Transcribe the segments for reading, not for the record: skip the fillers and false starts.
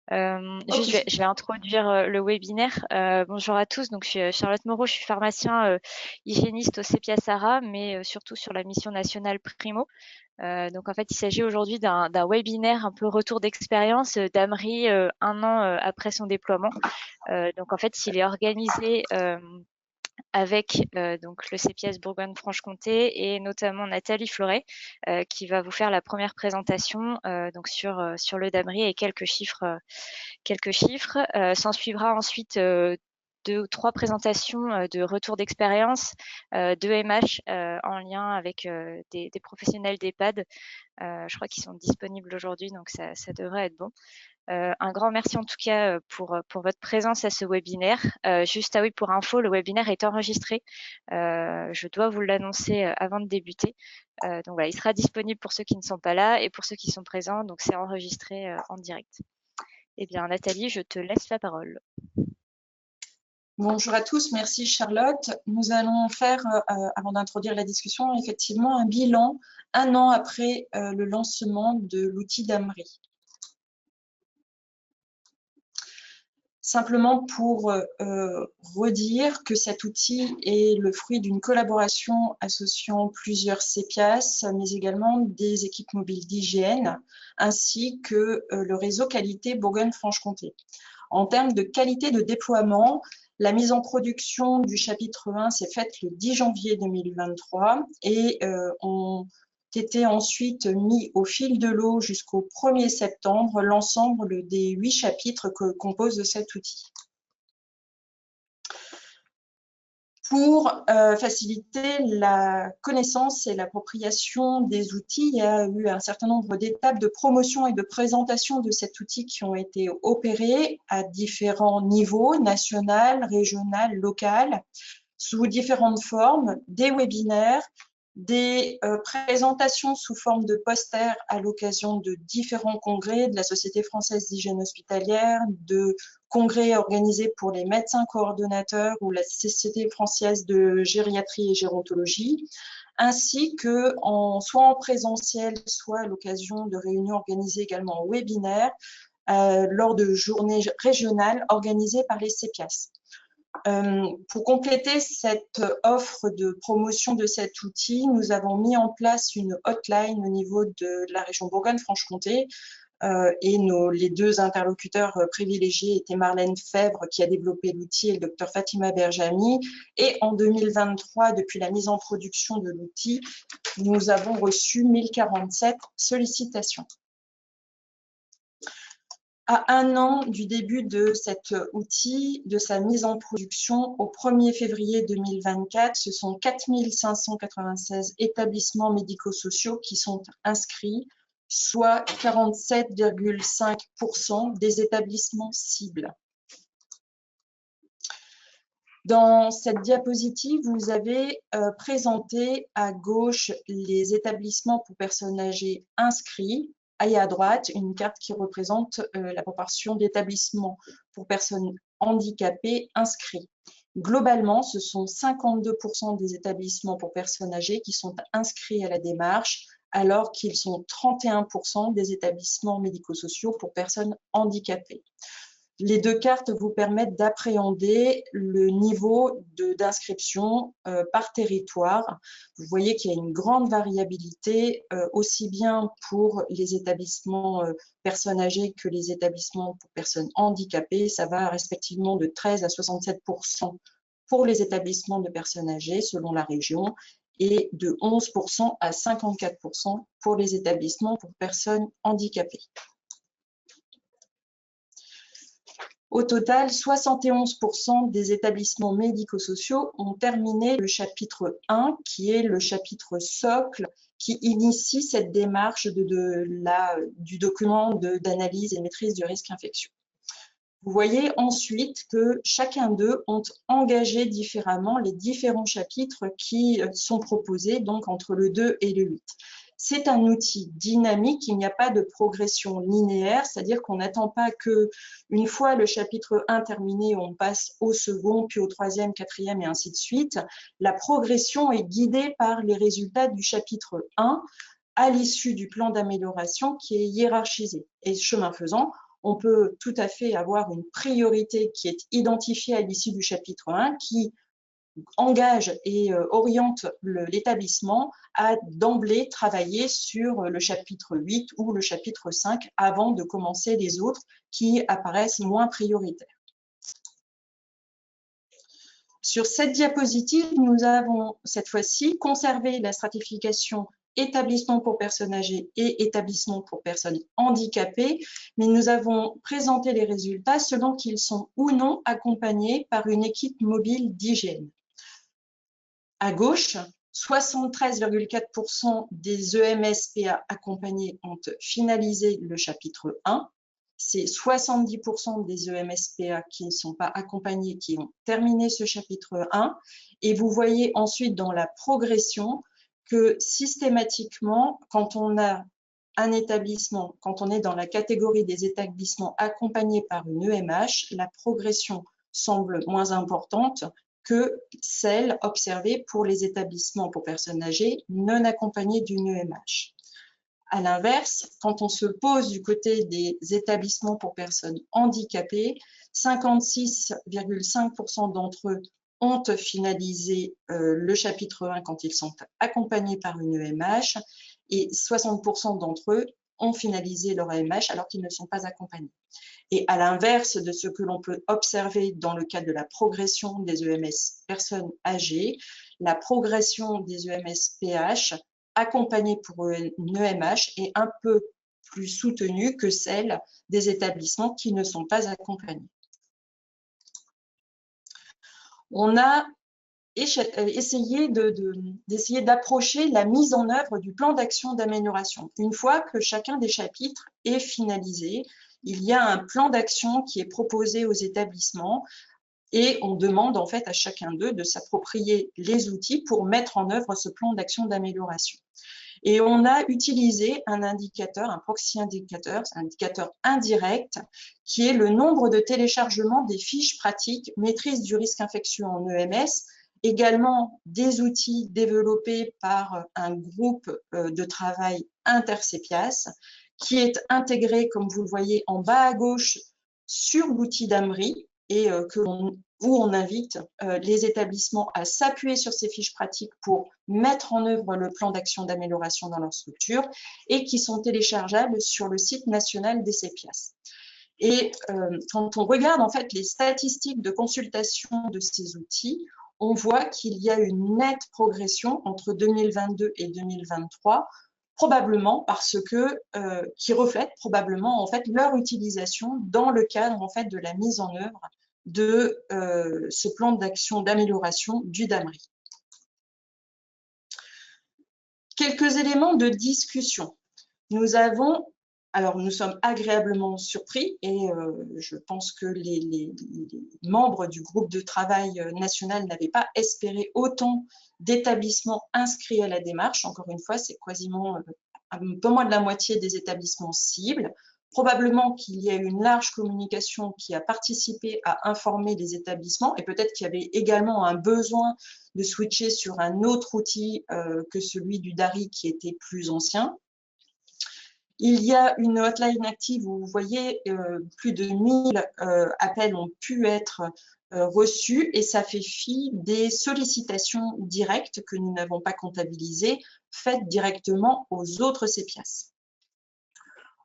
Juste, Ok. je vais introduire le webinaire. Bonjour à tous. Donc, je suis Charlotte Moreau, je suis pharmacien hygiéniste au CEPIA Sarah, mais surtout sur la mission nationale Primo. Donc, en fait, il s'agit aujourd'hui d'un webinaire un peu retour d'expérience d'Amri 1 an après son déploiement. Donc, en fait, il est organisé avec donc le CPS Bourgogne-Franche-Comté et notamment Nathalie Floret qui va vous faire la première présentation donc sur le Damri et quelques chiffres. S'en suivra ensuite 2 ou 3 présentations de retour d'expérience de MH en lien avec des professionnels d'EHPAD. Je crois qu'ils sont disponibles aujourd'hui, donc ça devrait être bon. Un grand merci en tout cas pour votre présence à ce webinaire. Juste oui, pour info, le webinaire est enregistré. Je dois vous l'annoncer avant de débuter. Donc voilà, il sera disponible pour ceux qui ne sont pas là et pour ceux qui sont présents. Donc c'est enregistré en direct. Eh bien, Nathalie, je te laisse la parole. Bonjour à tous, merci Charlotte. Nous allons faire, avant d'introduire la discussion, effectivement un bilan 1 an après le lancement de l'outil d'Amri. Simplement pour redire que cet outil est le fruit d'une collaboration associant plusieurs CEPIAS, mais également des équipes mobiles d'hygiène, ainsi que le réseau qualité Bourgogne-Franche-Comté. En termes de qualité de déploiement, la mise en production du chapitre 1 s'est faite le 10 janvier 2023 et ont été ensuite mis au fil de l'eau jusqu'au 1er septembre l'ensemble des 8 chapitres que compose cet outil. Pour faciliter la connaissance et l'appropriation des outils, il y a eu un certain nombre d'étapes de promotion et de présentation de cet outil qui ont été opérées à différents niveaux, national, régional, local, sous différentes formes, des webinaires, des présentations sous forme de posters à l'occasion de différents congrès de la Société française d'hygiène hospitalière, de congrès organisés pour les médecins coordonnateurs ou la Société française de gériatrie et gérontologie, ainsi que soit en présentiel, soit à l'occasion de réunions organisées également en webinaire, lors de journées régionales organisées par les CEPIAS. Pour compléter cette offre de promotion de cet outil, nous avons mis en place une hotline au niveau de la région Bourgogne-Franche-Comté et les 2 interlocuteurs privilégiés étaient Marlène Fèvre qui a développé l'outil et le docteur Fatima Berjami. Et en 2023, depuis la mise en production de l'outil, nous avons reçu 1047 sollicitations. À 1 an du début de cet outil, de sa mise en production, au 1er février 2024, ce sont 4 596 établissements médico-sociaux qui sont inscrits, soit 47,5% des établissements cibles. Dans cette diapositive, vous avez présenté à gauche les établissements pour personnes âgées inscrits, et à droite, une carte qui représente la proportion d'établissements pour personnes handicapées inscrits. Globalement, ce sont 52% des établissements pour personnes âgées qui sont inscrits à la démarche, alors qu'ils sont 31% des établissements médico-sociaux pour personnes handicapées. Les 2 cartes vous permettent d'appréhender le niveau d'inscription par territoire. Vous voyez qu'il y a une grande variabilité, aussi bien pour les établissements personnes âgées que les établissements pour personnes handicapées. Ça va respectivement de 13 à 67% pour les établissements de personnes âgées selon la région et de 11% à 54% pour les établissements pour personnes handicapées. Au total, 71% des établissements médico-sociaux ont terminé le chapitre 1, qui est le chapitre socle, qui initie cette démarche du document d'analyse et maîtrise du risque infectieux. Vous voyez ensuite que chacun d'eux ont engagé différemment les différents chapitres qui sont proposés, donc entre le 2 et le 8. C'est un outil dynamique, il n'y a pas de progression linéaire, c'est-à-dire qu'on n'attend pas que, une fois le chapitre 1 terminé, on passe au second, puis au 3e, 4e et ainsi de suite. La progression est guidée par les résultats du chapitre 1 à l'issue du plan d'amélioration qui est hiérarchisé. Et chemin faisant, on peut tout à fait avoir une priorité qui est identifiée à l'issue du chapitre 1, qui engage et oriente l'établissement à d'emblée travailler sur le chapitre 8 ou le chapitre 5 avant de commencer les autres qui apparaissent moins prioritaires. Sur cette diapositive, nous avons cette fois-ci conservé la stratification établissement pour personnes âgées et établissement pour personnes handicapées, mais nous avons présenté les résultats selon qu'ils sont ou non accompagnés par une équipe mobile d'hygiène. À gauche, 73,4% des EMS-PA accompagnés ont finalisé le chapitre 1. C'est 70% des EMS-PA qui ne sont pas accompagnés qui ont terminé ce chapitre 1. Et vous voyez ensuite dans la progression que systématiquement, quand on a un établissement, quand on est dans la catégorie des établissements accompagnés par une EMH, la progression semble moins importante que celle observée pour les établissements pour personnes âgées non accompagnées d'une EMH. À l'inverse, quand on se pose du côté des établissements pour personnes handicapées, 56,5% d'entre eux ont finalisé le chapitre 1 quand ils sont accompagnés par une EMH et 60% d'entre eux ont finalisé leur EMH alors qu'ils ne sont pas accompagnés. Et à l'inverse de ce que l'on peut observer dans le cadre de la progression des EMS personnes âgées, la progression des EMS PH accompagnée pour une EMH est un peu plus soutenue que celle des établissements qui ne sont pas accompagnés. On a essayé d'approcher la mise en œuvre du plan d'action d'amélioration. Une fois que chacun des chapitres est finalisé, il y a un plan d'action qui est proposé aux établissements et on demande en fait à chacun d'eux de s'approprier les outils pour mettre en œuvre ce plan d'action d'amélioration. Et on a utilisé un indicateur, un proxy indicateur, un indicateur indirect, qui est le nombre de téléchargements des fiches pratiques maîtrise du risque infectieux en EMS, également des outils développés par un groupe de travail inter-CEPIAS, qui est intégré, comme vous le voyez en bas à gauche, sur l'outil d'AMRI et où on invite les établissements à s'appuyer sur ces fiches pratiques pour mettre en œuvre le plan d'action d'amélioration dans leur structure et qui sont téléchargeables sur le site national des CEPIAS. Et quand on regarde en fait les statistiques de consultation de ces outils, on voit qu'il y a une nette progression entre 2022 et 2023, probablement parce que qui reflète probablement en fait leur utilisation dans le cadre en fait de la mise en œuvre de ce plan d'action d'amélioration du DAMRI. Quelques éléments de discussion. Nous sommes agréablement surpris et je pense que les membres du groupe de travail national n'avaient pas espéré autant d'établissements inscrits à la démarche. Encore une fois, c'est quasiment un peu moins de la moitié des établissements cibles. Probablement qu'il y a eu une large communication qui a participé à informer les établissements et peut-être qu'il y avait également un besoin de switcher sur un autre outil que celui du DARI qui était plus ancien. Il y a une hotline active où vous voyez plus de 1000 appels ont pu être reçus et ça fait fi des sollicitations directes que nous n'avons pas comptabilisées, faites directement aux autres CEPIAS.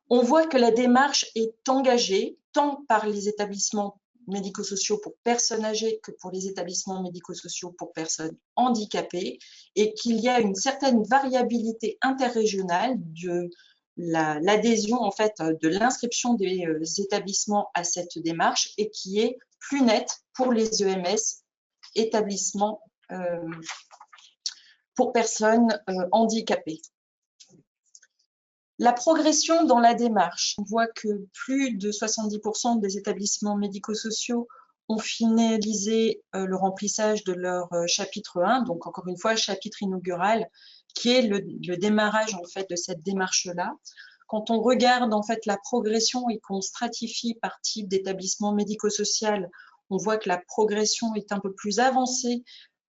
On voit que la démarche est engagée tant par les établissements médico-sociaux pour personnes âgées que pour les établissements médico-sociaux pour personnes handicapées et qu'il y a une certaine variabilité interrégionale de l'adhésion en fait de l'inscription des établissements à cette démarche et qui est plus nette pour les EMS établissements pour personnes handicapées. La progression dans la démarche, on voit que plus de 70% des établissements médico-sociaux ont finalisé le remplissage de leur chapitre 1, donc encore une fois, chapitre inaugural, qui est le démarrage en fait de cette démarche-là. Quand on regarde en fait la progression et qu'on stratifie par type d'établissement médico-social, on voit que la progression est un peu plus avancée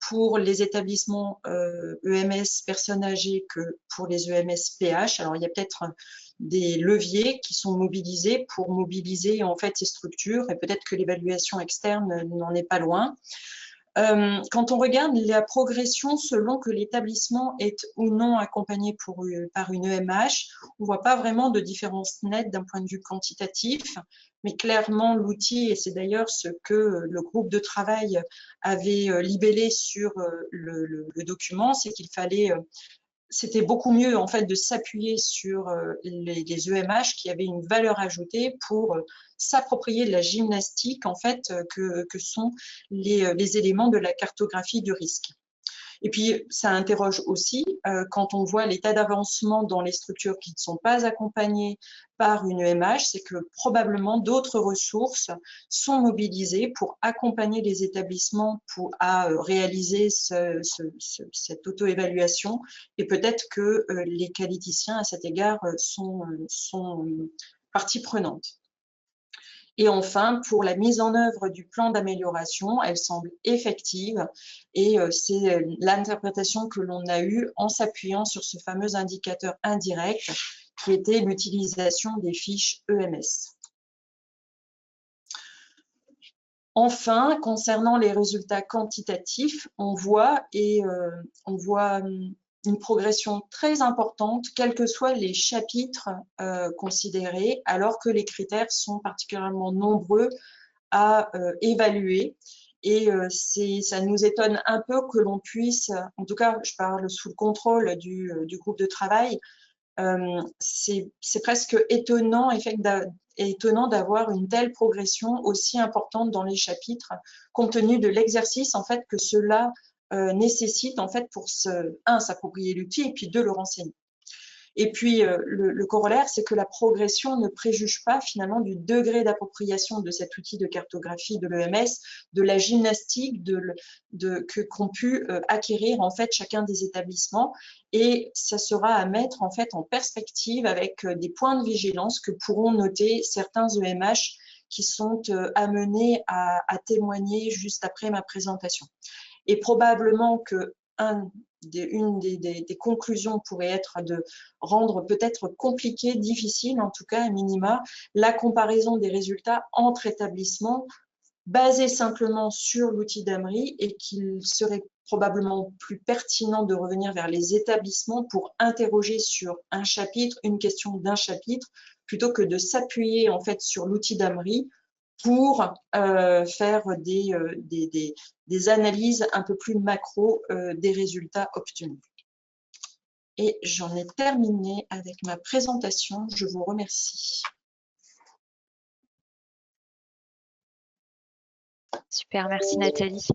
pour les établissements EMS personnes âgées que pour les EMS PH. Alors, il y a peut-être des leviers qui sont mobilisés pour mobiliser en fait ces structures, et peut-être que l'évaluation externe n'en est pas loin. Quand on regarde la progression selon que l'établissement est ou non accompagné par une EMH, on ne voit pas vraiment de différence nette d'un point de vue quantitatif, mais clairement l'outil, et c'est d'ailleurs ce que le groupe de travail avait libellé sur le document, c'est qu'il fallait c'était beaucoup mieux en fait de s'appuyer sur les EMH qui avaient une valeur ajoutée pour s'approprier la gymnastique en fait que sont les éléments de la cartographie du risque. Et puis, ça interroge aussi quand on voit l'état d'avancement dans les structures qui ne sont pas accompagnées par une EMH, c'est que probablement d'autres ressources sont mobilisées pour accompagner les établissements à réaliser cette auto-évaluation. Et peut-être que les qualiticiens, à cet égard, sont partie prenante. Et enfin, pour la mise en œuvre du plan d'amélioration, elle semble effective et c'est l'interprétation que l'on a eue en s'appuyant sur ce fameux indicateur indirect qui était l'utilisation des fiches EMS. Enfin, concernant les résultats quantitatifs, on voit une progression très importante, quels que soient les chapitres considérés, alors que les critères sont particulièrement nombreux à évaluer. Et ça nous étonne un peu que l'on puisse, en tout cas, je parle sous le contrôle du groupe de travail, c'est presque étonnant, étonnant d'avoir une telle progression aussi importante dans les chapitres, compte tenu de l'exercice en fait que cela nécessite en fait pour s'approprier l'outil et puis le renseigner. Et puis, le corollaire, c'est que la progression ne préjuge pas finalement du degré d'appropriation de cet outil de cartographie de l'EMS, de la gymnastique qu'ont pu acquérir en fait chacun des établissements. Et ça sera à mettre en fait en perspective avec des points de vigilance que pourront noter certains EMH qui sont amenés à témoigner juste après ma présentation. Et probablement que une des conclusions pourrait être de rendre peut-être compliqué, difficile, en tout cas à minima, la comparaison des résultats entre établissements basés simplement sur l'outil d'AMRI et qu'il serait probablement plus pertinent de revenir vers les établissements pour interroger sur un chapitre, une question d'un chapitre, plutôt que de s'appuyer en fait sur l'outil d'AMRI pour faire des analyses un peu plus macro des résultats obtenus. Et j'en ai terminé avec ma présentation. Je vous remercie. Super, merci Nathalie.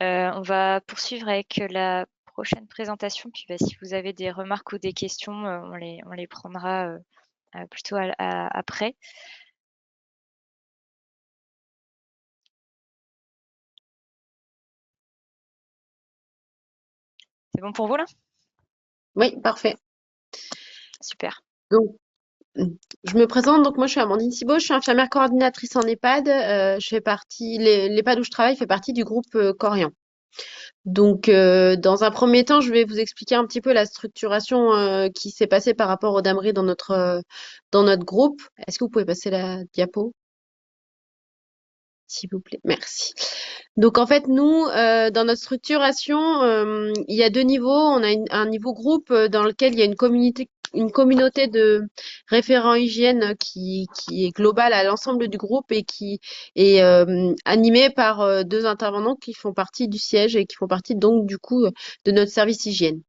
On va poursuivre avec la prochaine présentation. Puis si vous avez des remarques ou des questions, on les prendra plutôt après. C'est bon pour vous là? Oui, parfait. Super. Donc, je me présente, donc moi je suis Amandine Thibault, je suis infirmière coordinatrice en EHPAD. Je fais partie, l'EHPAD où je travaille fait partie du groupe Corian. Donc, dans un premier temps, je vais vous expliquer un petit peu la structuration qui s'est passée par rapport au DAMRI dans notre groupe. Est-ce que vous pouvez passer la diapo? S'il vous plaît, merci. Donc en fait, nous, dans notre structuration, il y a deux niveaux. On a un niveau groupe dans lequel il y a une communauté de référents hygiène qui est globale à l'ensemble du groupe et qui est animée par deux intervenants qui font partie du siège et qui font partie donc du coup de notre service hygiène.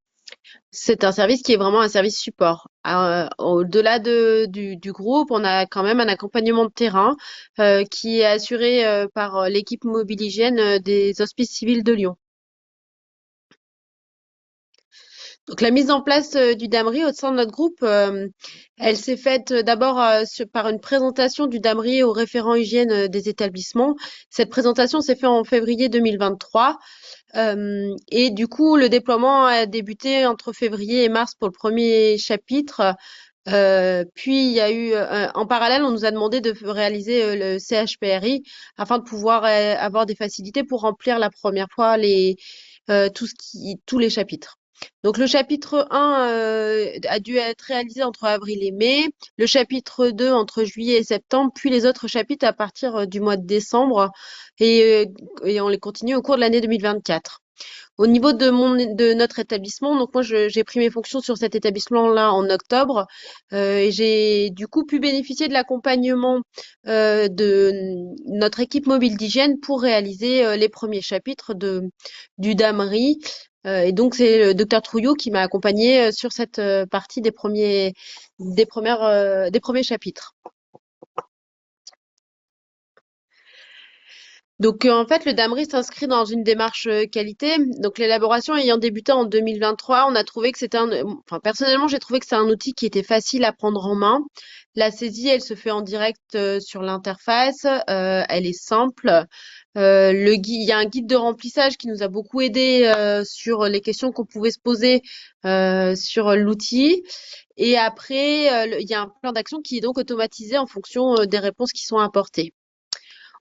C'est un service qui est vraiment un service support. Au-delà du groupe, on a quand même un accompagnement de terrain qui est assuré par l'équipe mobile hygiène des Hospices civils de Lyon. Donc la mise en place du DAMRI au sein de notre groupe, elle s'est faite d'abord par une présentation du DAMRI aux référents hygiène des établissements. Cette présentation s'est faite en février 2023. Et du coup, le déploiement a débuté entre février et mars pour le premier chapitre. Puis il y a eu, en parallèle, on nous a demandé de réaliser le CHPRI afin de pouvoir avoir des facilités pour remplir la première fois tous les chapitres. Donc le chapitre 1 a dû être réalisé entre avril et mai, le chapitre 2 entre juillet et septembre, puis les autres chapitres à partir du mois de décembre et on les continue au cours de l'année 2024. Au niveau de notre établissement, donc moi j'ai pris mes fonctions sur cet établissement-là en octobre et j'ai du coup pu bénéficier de l'accompagnement de notre équipe mobile d'hygiène pour réaliser les premiers chapitres du DAMRI. Et donc c'est le docteur Trouillot qui m'a accompagné sur cette partie des premiers chapitres. Donc en fait, le DAMRI s'inscrit dans une démarche qualité. Donc l'élaboration ayant débuté en 2023, on a trouvé que enfin personnellement, j'ai trouvé que c'est un outil qui était facile à prendre en main. La saisie, elle se fait en direct sur l'interface. Elle est simple. Il y a un guide de remplissage qui nous a beaucoup aidé sur les questions qu'on pouvait se poser sur l'outil. Et après, il y a un plan d'action qui est donc automatisé en fonction des réponses qui sont apportées.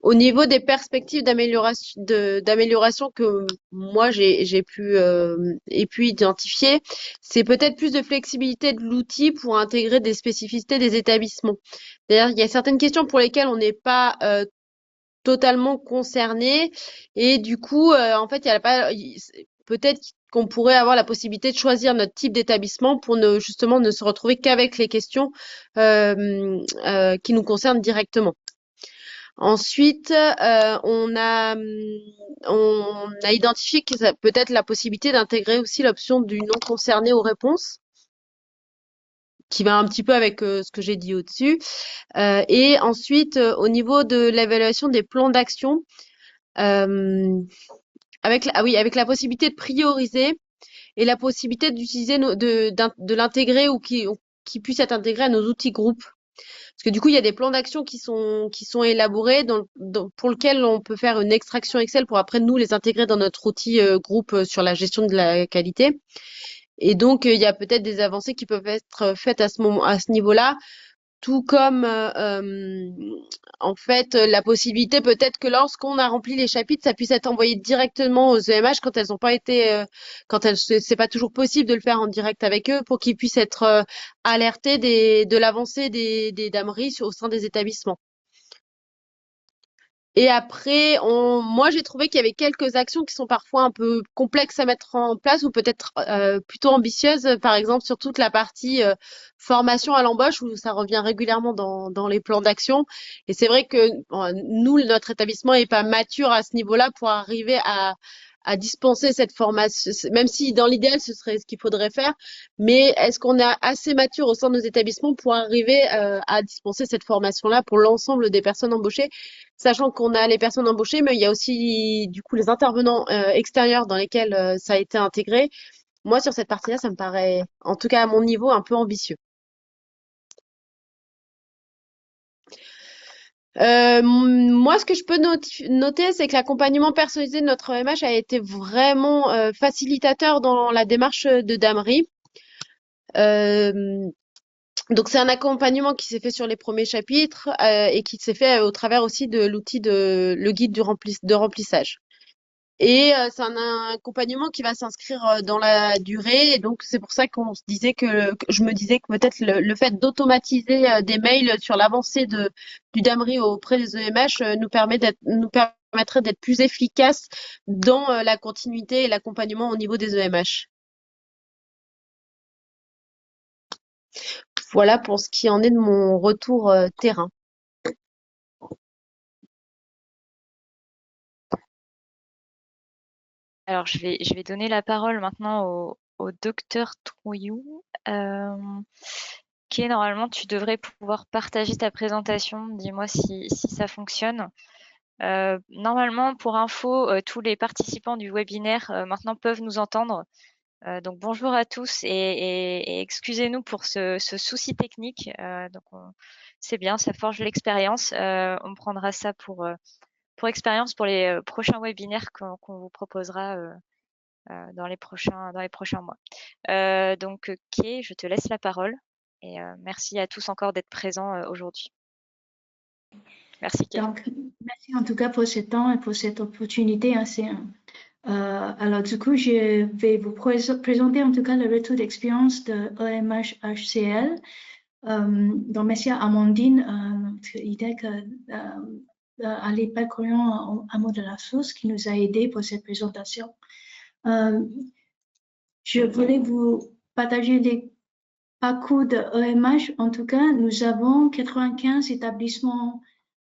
Au niveau des perspectives d'amélioration que moi j'ai pu identifier, c'est peut-être plus de flexibilité de l'outil pour intégrer des spécificités des établissements. D'ailleurs, il y a certaines questions pour lesquelles on n'est pas totalement concerné et du coup, en fait, il y a pas peut-être qu'on pourrait avoir la possibilité de choisir notre type d'établissement pour justement ne se retrouver qu'avec les questions qui nous concernent directement. Ensuite, on a identifié que ça peut-être la possibilité d'intégrer aussi l'option du non concerné aux réponses, qui va un petit peu avec ce que j'ai dit au-dessus. Et ensuite, au niveau de l'évaluation des plans d'action, avec la possibilité de prioriser et la possibilité d'utiliser de l'intégrer ou qui puisse être intégré à nos outils groupes. Parce que du coup, il y a des plans d'action qui sont élaborés pour lesquels on peut faire une extraction Excel pour après nous les intégrer dans notre outil groupe sur la gestion de la qualité. Et donc, il y a peut-être des avancées qui peuvent être faites à ce niveau-là, tout comme en fait la possibilité peut-être que lorsqu'on a rempli les chapitres, ça puisse être envoyé directement aux EMH quand elles n'ont pas été, c'est pas toujours possible de le faire en direct avec eux, pour qu'ils puissent être alertés de l'avancée des DAMRI au sein des établissements. Et après, moi, j'ai trouvé qu'il y avait quelques actions qui sont parfois un peu complexes à mettre en place ou peut-être plutôt ambitieuses. Par exemple, sur toute la partie formation à l'embauche où ça revient régulièrement dans les plans d'action. Et c'est vrai que nous, notre établissement n'est pas mature à ce niveau-là pour arriver à dispenser cette formation, même si dans l'idéal, ce serait ce qu'il faudrait faire. Mais est-ce qu'on est assez mature au sein de nos établissements pour arriver à dispenser cette formation-là pour l'ensemble des personnes embauchées? Sachant qu'on a les personnes embauchées, mais il y a aussi du coup les intervenants extérieurs dans lesquels ça a été intégré. Moi, sur cette partie-là, ça me paraît, en tout cas à mon niveau, un peu ambitieux. Moi, ce que je peux noter, c'est que l'accompagnement personnalisé de notre EMH a été vraiment facilitateur dans la démarche de DAMRI. Donc c'est un accompagnement qui s'est fait sur les premiers chapitres et qui s'est fait au travers aussi de l'outil le guide de remplissage. Et c'est un accompagnement qui va s'inscrire dans la durée. Et donc c'est pour ça que je me disais que peut-être le fait d'automatiser des mails sur l'avancée du DAMRI auprès des EMH nous permettrait d'être plus efficace dans la continuité et l'accompagnement au niveau des EMH. Voilà pour ce qui en est de mon retour terrain. Alors, je vais donner la parole maintenant au docteur Trouillou, qui est normalement, tu devrais pouvoir partager ta présentation. Dis-moi si ça fonctionne. Normalement, pour info, tous les participants du webinaire maintenant peuvent nous entendre. Donc bonjour à tous et excusez-nous pour ce souci technique. Donc c'est bien, ça forge l'expérience. On prendra ça pour expérience pour les prochains webinaires qu'on vous proposera dans les prochains mois. Donc Kay, je te laisse la parole et merci à tous encore d'être présents aujourd'hui. Merci Kay. Donc, merci en tout cas pour ce temps et pour cette opportunité. C'est Alors, du coup, je vais vous présenter en tout cas le retour d'expérience de EMH-HCL. Donc, merci à Amandine, notre IDEC, à l'EHPAD Corian à Mot de la Source qui nous a aidés pour cette présentation. Je voulais vous partager les parcours de EMH. En tout cas, nous avons 95 établissements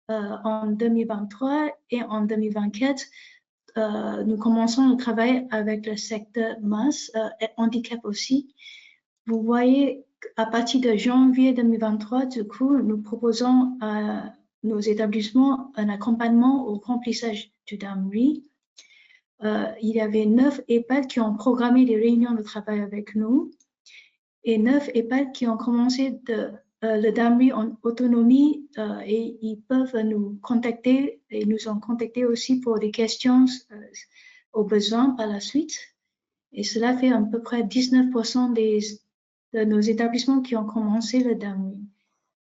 en 2023 et en 2024. Nous commençons le travail avec le secteur masse et handicap aussi. Vous voyez, à partir de janvier 2023, du coup, nous proposons à nos établissements un accompagnement au remplissage du DAMRI. Il y avait 9 EHPAD qui ont programmé des réunions de travail avec nous et 9 EHPAD qui ont commencé le DAMRI en autonomie et ils peuvent nous contacter et nous ont contacté aussi pour des questions aux besoins par la suite. Et cela fait à peu près 19% de nos établissements qui ont commencé le DAMRI.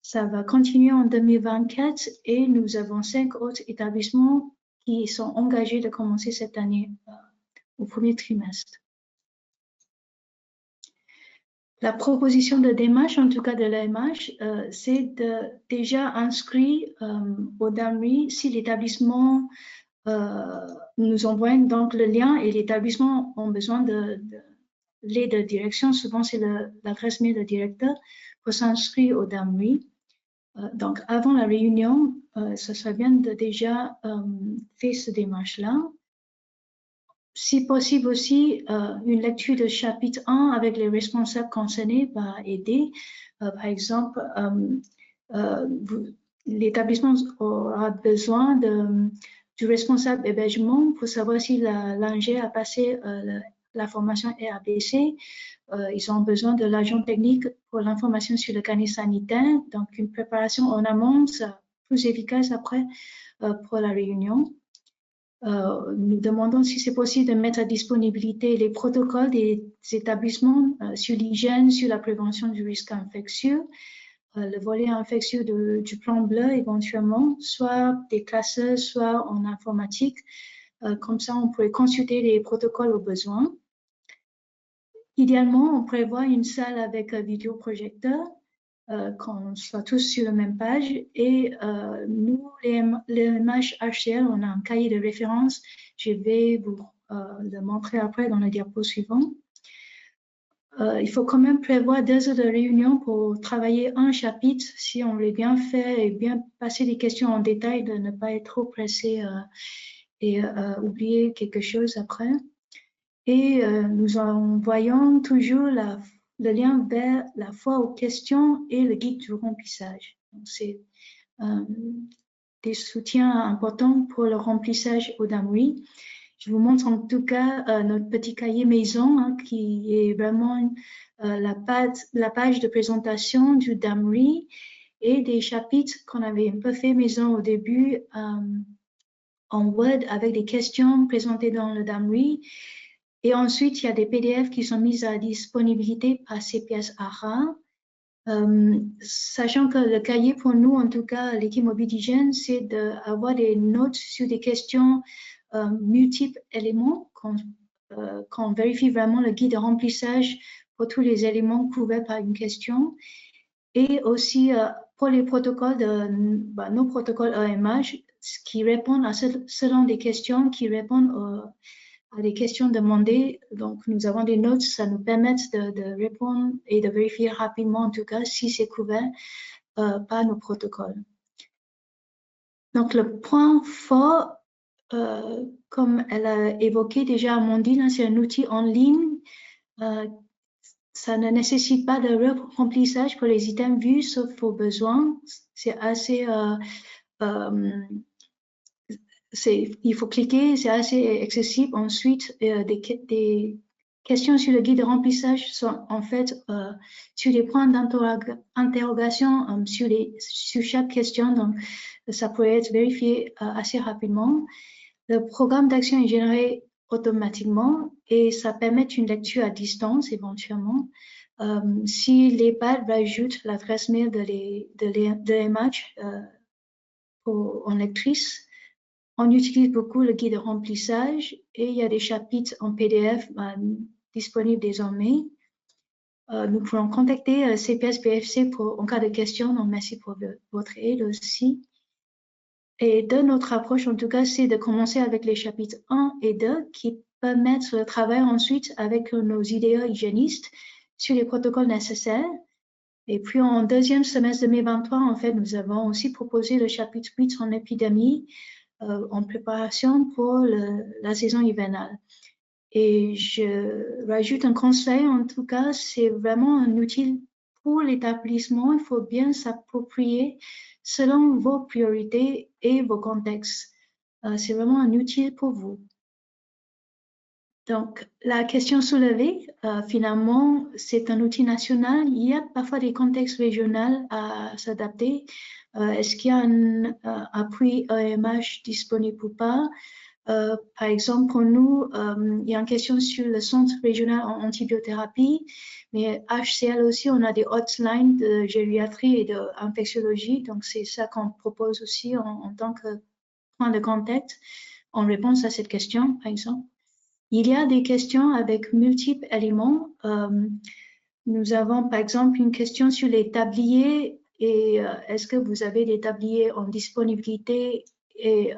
Ça va continuer en 2024 et nous avons 5 autres établissements qui sont engagés de commencer cette année au premier trimestre. La proposition de démarche, en tout cas de l'EMH, c'est de déjà inscrire au DAMRI si l'établissement nous envoie donc le lien et l'établissement ont besoin de l'aide de direction. Souvent, c'est l'adresse mail du directeur pour s'inscrire au DAMRI. Donc, avant la réunion, ce serait bien de déjà faire cette démarche-là. Si possible aussi, une lecture de chapitre 1 avec les responsables concernés va aider. Par exemple, l'établissement aura besoin du responsable hébergement pour savoir si l'ING a passé la formation RABC. Ils ont besoin de l'agent technique pour l'information sur le carnet sanitaire. Donc, une préparation en amont, c'est plus efficace après pour la réunion. Nous demandons si c'est possible de mettre à disponibilité les protocoles des établissements sur l'hygiène, sur la prévention du risque infectieux, le volet infectieux du plan bleu éventuellement, soit des classeurs, soit en informatique. Comme ça, on pourrait consulter les protocoles au besoin. Idéalement, on prévoit une salle avec un vidéoprojecteur, qu'on soit tous sur la même page. Et nous, les MHHCL, on a un cahier de référence. Je vais vous le montrer après dans le diapo suivant. Il faut quand même prévoir 2 heures de réunion pour travailler un chapitre, si on veut bien faire et bien passer les questions en détail, de ne pas être trop pressé et oublier quelque chose après. Et nous envoyons toujours le lien vers la foire aux questions et le guide du remplissage. C'est des soutiens importants pour le remplissage au DAMRI. Je vous montre en tout cas notre petit cahier maison qui est vraiment la page de présentation du DAMRI et des chapitres qu'on avait un peu fait maison au début en Word avec des questions présentées dans le DAMRI. Et ensuite, il y a des PDF qui sont mis à disponibilité par CPS ARA. Sachant que le cahier pour nous, en tout cas l'équipe mobile d'hygiène, c'est d'avoir des notes sur des questions multiples éléments, qu'on vérifie vraiment le guide de remplissage pour tous les éléments couverts par une question. Et aussi pour les protocoles nos protocoles EMH, qui répondent selon des questions qui répondent à des questions demandées. Donc, nous avons des notes, ça nous permet de répondre et de vérifier rapidement, en tout cas, si c'est couvert par nos protocoles. Donc, le point fort, comme elle a évoqué déjà Amandine, c'est un outil en ligne. Ça ne nécessite pas de remplissage pour les items vus, sauf aux besoins. C'est assez... il faut cliquer, c'est assez accessible. Ensuite, des questions sur le guide de remplissage sont en fait sur les points d'interrogation sur chaque question. Donc, ça peut être vérifié assez rapidement. Le programme d'action est généré automatiquement et ça permet une lecture à distance éventuellement. Si l'EHPAD ajoute l'adresse mail de l'EMH en lectrice, On utilise beaucoup le guide de remplissage et il y a des chapitres en PDF disponibles désormais. Nous pouvons contacter CPS BFC en cas de questions. Donc, merci pour votre aide aussi. Et de notre approche, en tout cas, c'est de commencer avec les chapitres 1 et 2 qui permettent le travail ensuite avec nos idéaux hygiénistes sur les protocoles nécessaires. Et puis, en deuxième semestre 2023, en fait, nous avons aussi proposé le chapitre 8 en épidémie en préparation pour la saison hivernale. Et je rajoute un conseil, en tout cas, c'est vraiment un outil pour l'établissement. Il faut bien s'approprier selon vos priorités et vos contextes. C'est vraiment un outil pour vous. Donc, la question soulevée, finalement, c'est un outil national. Il y a parfois des contextes régionaux à s'adapter. Est-ce qu'il y a un appui EMH disponible ou pas? Par exemple, pour nous, il y a une question sur le centre régional en antibiothérapie, mais HCL aussi, on a des hotlines de gériatrie et d'infectiologie. Donc, c'est ça qu'on propose aussi en tant que point de contact en réponse à cette question, par exemple. Il y a des questions avec multiples éléments. Nous avons, par exemple, une question sur les tabliers et est-ce que vous avez des tabliers en disponibilité et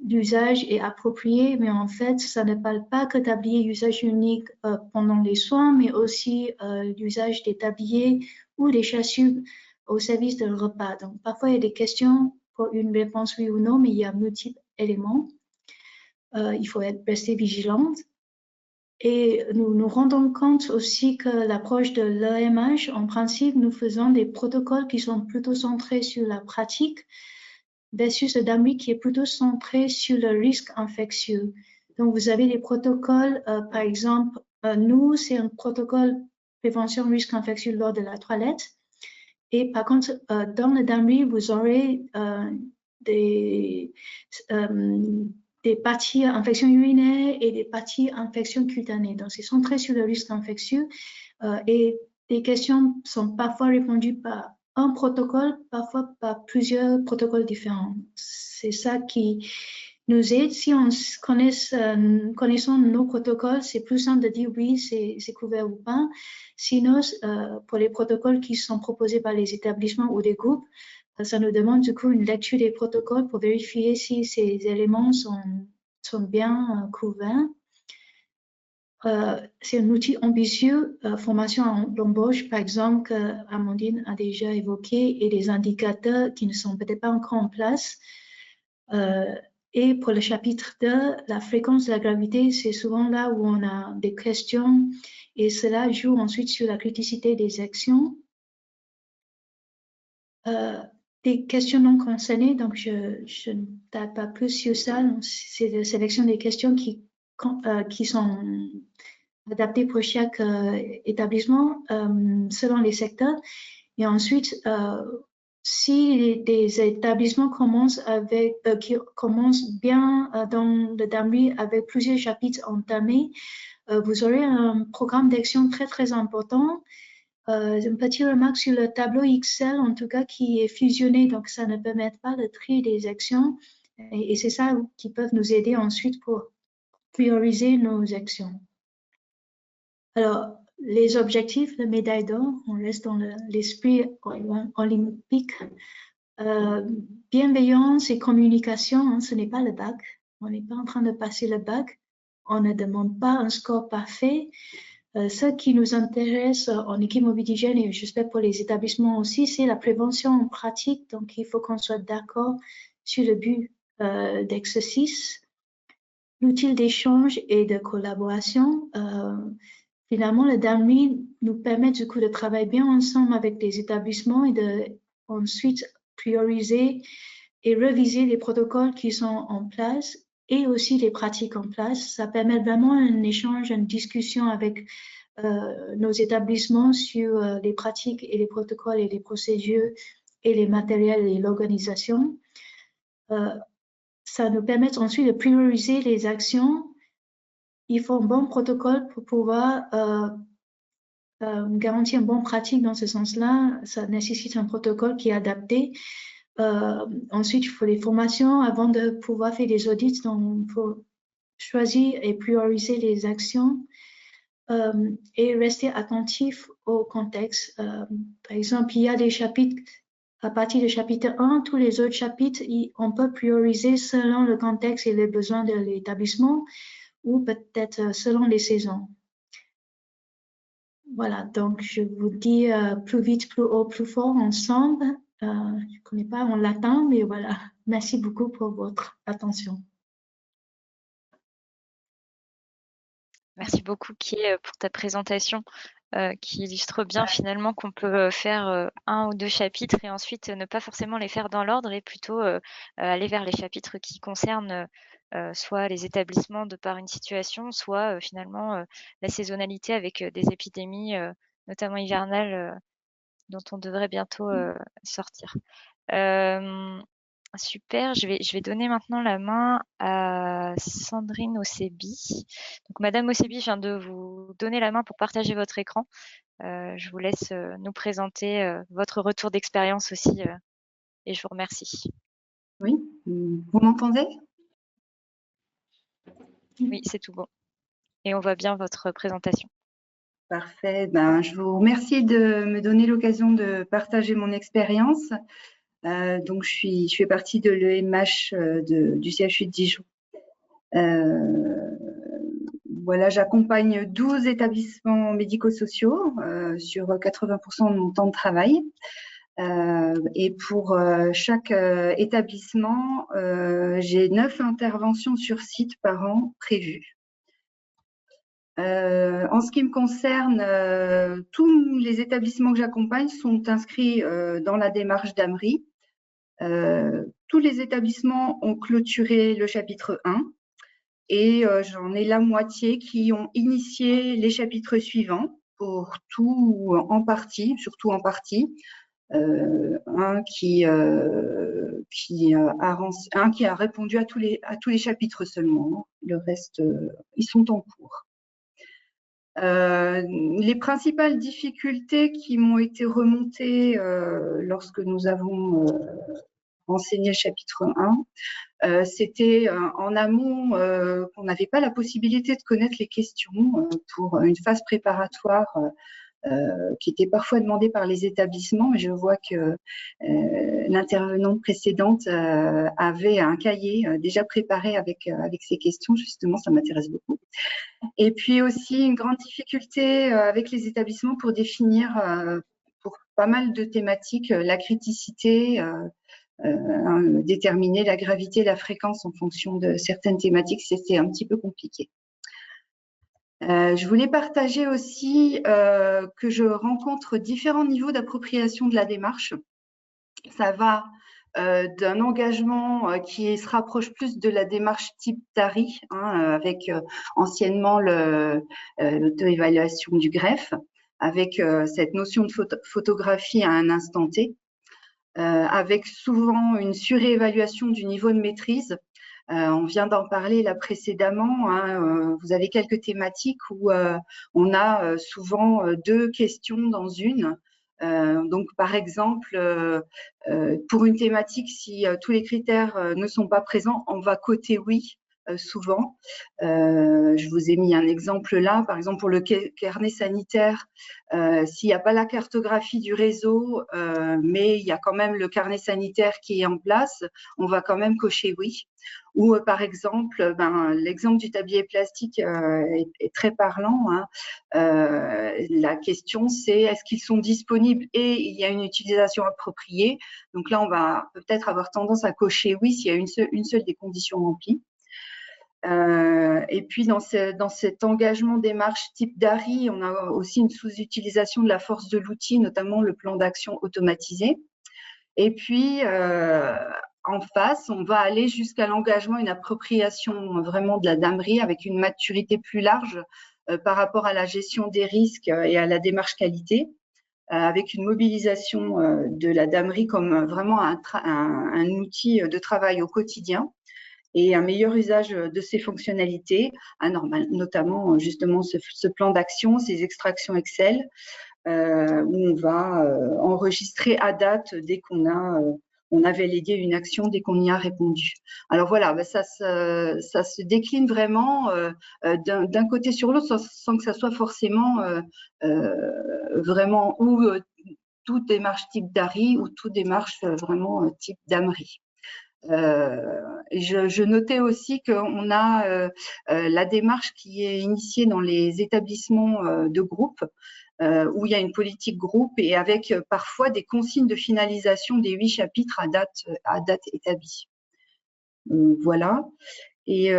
l'usage est approprié, mais en fait, ça ne parle pas que tablier usage unique pendant les soins, mais aussi l'usage des tabliers ou des chasubles au service d'un repas. Donc, parfois, il y a des questions pour une réponse oui ou non, mais il y a multiples éléments. Il faut rester vigilante. Et nous nous rendons compte aussi que l'approche de l'EMH, en principe, nous faisons des protocoles qui sont plutôt centrés sur la pratique, versus le DAMRI qui est plutôt centré sur le risque infectieux. Donc, vous avez des protocoles, par exemple, nous, c'est un protocole prévention risque infectieux lors de la toilette. Et par contre, dans le DAMRI, vous aurez des parties infections urinaires et des parties infections cutanées. Donc, c'est centré sur le risque infectieux et les questions sont parfois répondues par un protocole, parfois par plusieurs protocoles différents. C'est ça qui nous aide. Si on connaissons nos protocoles, c'est plus simple de dire oui, c'est couvert ou pas. Sinon, pour les protocoles qui sont proposés par les établissements ou des groupes, ça nous demande du coup une lecture des protocoles pour vérifier si ces éléments sont bien couverts. C'est un outil ambitieux, formation à l'embauche, par exemple, qu'Amandine a déjà évoqué, et des indicateurs qui ne sont peut-être pas encore en place. Et pour le chapitre 2, la fréquence de la gravité, c'est souvent là où on a des questions et cela joue ensuite sur la criticité des actions. Des questions non concernées, donc je ne tape pas plus sur ça. C'est la sélection des questions qui sont adaptées pour chaque établissement selon les secteurs. Et ensuite, si des établissements qui commencent bien dans le DAMRI avec plusieurs chapitres entamés, vous aurez un programme d'action très, très important. Une petite remarque sur le tableau Excel, en tout cas, qui est fusionné, donc ça ne permet pas le tri des actions. Et c'est ça qui peut nous aider ensuite pour prioriser nos actions. Alors, les objectifs de médaille d'or, on reste dans l'esprit olympique. Bienveillance et communication, hein, ce n'est pas le bac. On n'est pas en train de passer le bac. On ne demande pas un score parfait. Ce qui nous intéresse en équipe mobiligène et j'espère pour les établissements aussi, c'est la prévention en pratique. Donc, il faut qu'on soit d'accord sur le but d'exercice, l'outil d'échange et de collaboration. Finalement, le DAMRI nous permet du coup de travailler bien ensemble avec les établissements et de ensuite prioriser et réviser les protocoles qui sont en place et aussi les pratiques en place. Ça permet vraiment un échange, une discussion avec nos établissements sur les pratiques et les protocoles et les procédures et les matériels et l'organisation. Ça nous permet ensuite de prioriser les actions. Il faut un bon protocole pour pouvoir garantir une bonne pratique dans ce sens-là. Ça nécessite un protocole qui est adapté. Ensuite, il faut les formations avant de pouvoir faire des audits. Donc, il faut choisir et prioriser les actions et rester attentif au contexte. Par exemple, il y a des chapitres, à partir du chapitre 1, tous les autres chapitres, on peut prioriser selon le contexte et les besoins de l'établissement ou peut-être selon les saisons. Voilà, donc je vous dis plus vite, plus haut, plus fort ensemble. Je ne connais pas en latin, mais voilà. Merci beaucoup pour votre attention. Merci beaucoup, Kie, pour ta présentation qui illustre bien finalement qu'on peut faire un ou deux chapitres et ensuite ne pas forcément les faire dans l'ordre et plutôt aller vers les chapitres qui concernent soit les établissements de par une situation, soit finalement la saisonnalité avec des épidémies, notamment hivernales, dont on devrait bientôt sortir. Super, je vais donner maintenant la main à Sandrine Osebi. Donc, Madame Osebi, je viens de vous donner la main pour partager votre écran. Je vous laisse nous présenter votre retour d'expérience aussi et je vous remercie. Oui, vous m'entendez? Oui, c'est tout bon. Et on voit bien votre présentation. Parfait. Ben, je vous remercie de me donner l'occasion de partager mon expérience. Donc, je fais partie de l'EMH du CHU de Dijon. Voilà, j'accompagne 12 établissements médico-sociaux sur 80% de mon temps de travail. Et pour chaque établissement, j'ai 9 interventions sur site par an prévues. En ce qui me concerne, tous les établissements que j'accompagne sont inscrits dans la démarche d'AMRI. Tous les établissements ont clôturé le chapitre 1 et j'en ai la moitié qui ont initié les chapitres suivants pour tout en partie, surtout en partie. Un qui a répondu à tous les chapitres seulement. Le reste, ils sont en cours. Les principales difficultés qui m'ont été remontées lorsque nous avons enseigné le chapitre 1, c'était en amont qu'on n'avait pas la possibilité de connaître les questions pour une phase préparatoire qui était parfois demandée par les établissements, mais je vois que l'intervenante précédente avait un cahier déjà préparé avec ces questions. Justement, ça m'intéresse beaucoup. Et puis aussi une grande difficulté avec les établissements pour définir pour pas mal de thématiques la criticité, déterminer la gravité, la fréquence en fonction de certaines thématiques. C'était un petit peu compliqué. Je voulais partager aussi que je rencontre différents niveaux d'appropriation de la démarche. Ça va d'un engagement qui se rapproche plus de la démarche type TARI, avec anciennement l'auto-évaluation du greffe, avec cette notion de photographie à un instant T, avec souvent une surévaluation du niveau de maîtrise. On vient d'en parler là précédemment. Vous avez quelques thématiques où on a souvent 2 questions dans une. Donc, par exemple, pour une thématique, si tous les critères ne sont pas présents, on va coter oui. Souvent. Je vous ai mis un exemple là, par exemple pour le carnet sanitaire, s'il n'y a pas la cartographie du réseau, mais il y a quand même le carnet sanitaire qui est en place, on va quand même cocher oui. Ou par exemple, l'exemple du tablier plastique est très parlant. La question c'est est-ce qu'ils sont disponibles et il y a une utilisation appropriée. Donc là, on va peut-être avoir tendance à cocher oui s'il y a une seule des conditions remplies. Et puis dans cet engagement démarche type DARI, on a aussi une sous-utilisation de la force de l'outil, notamment le plan d'action automatisé. Et puis en face, on va aller jusqu'à l'engagement, une appropriation vraiment de la DAMRI avec une maturité plus large par rapport à la gestion des risques et à la démarche qualité, avec une mobilisation de la DAMRI comme vraiment un outil de travail au quotidien et un meilleur usage de ces fonctionnalités, notamment justement ce plan d'action, ces extractions Excel, où on va enregistrer à date dès qu'on a on avait légué une action dès qu'on y a répondu. Alors voilà, ça se décline vraiment d'un côté sur l'autre sans que ça soit forcément vraiment toute démarche type DARI ou toute démarche vraiment type DAMRI. Je notais aussi qu'on a la démarche qui est initiée dans les établissements de groupe, où il y a une politique groupe et avec parfois des consignes de finalisation des 8 chapitres à date établie. Voilà. Et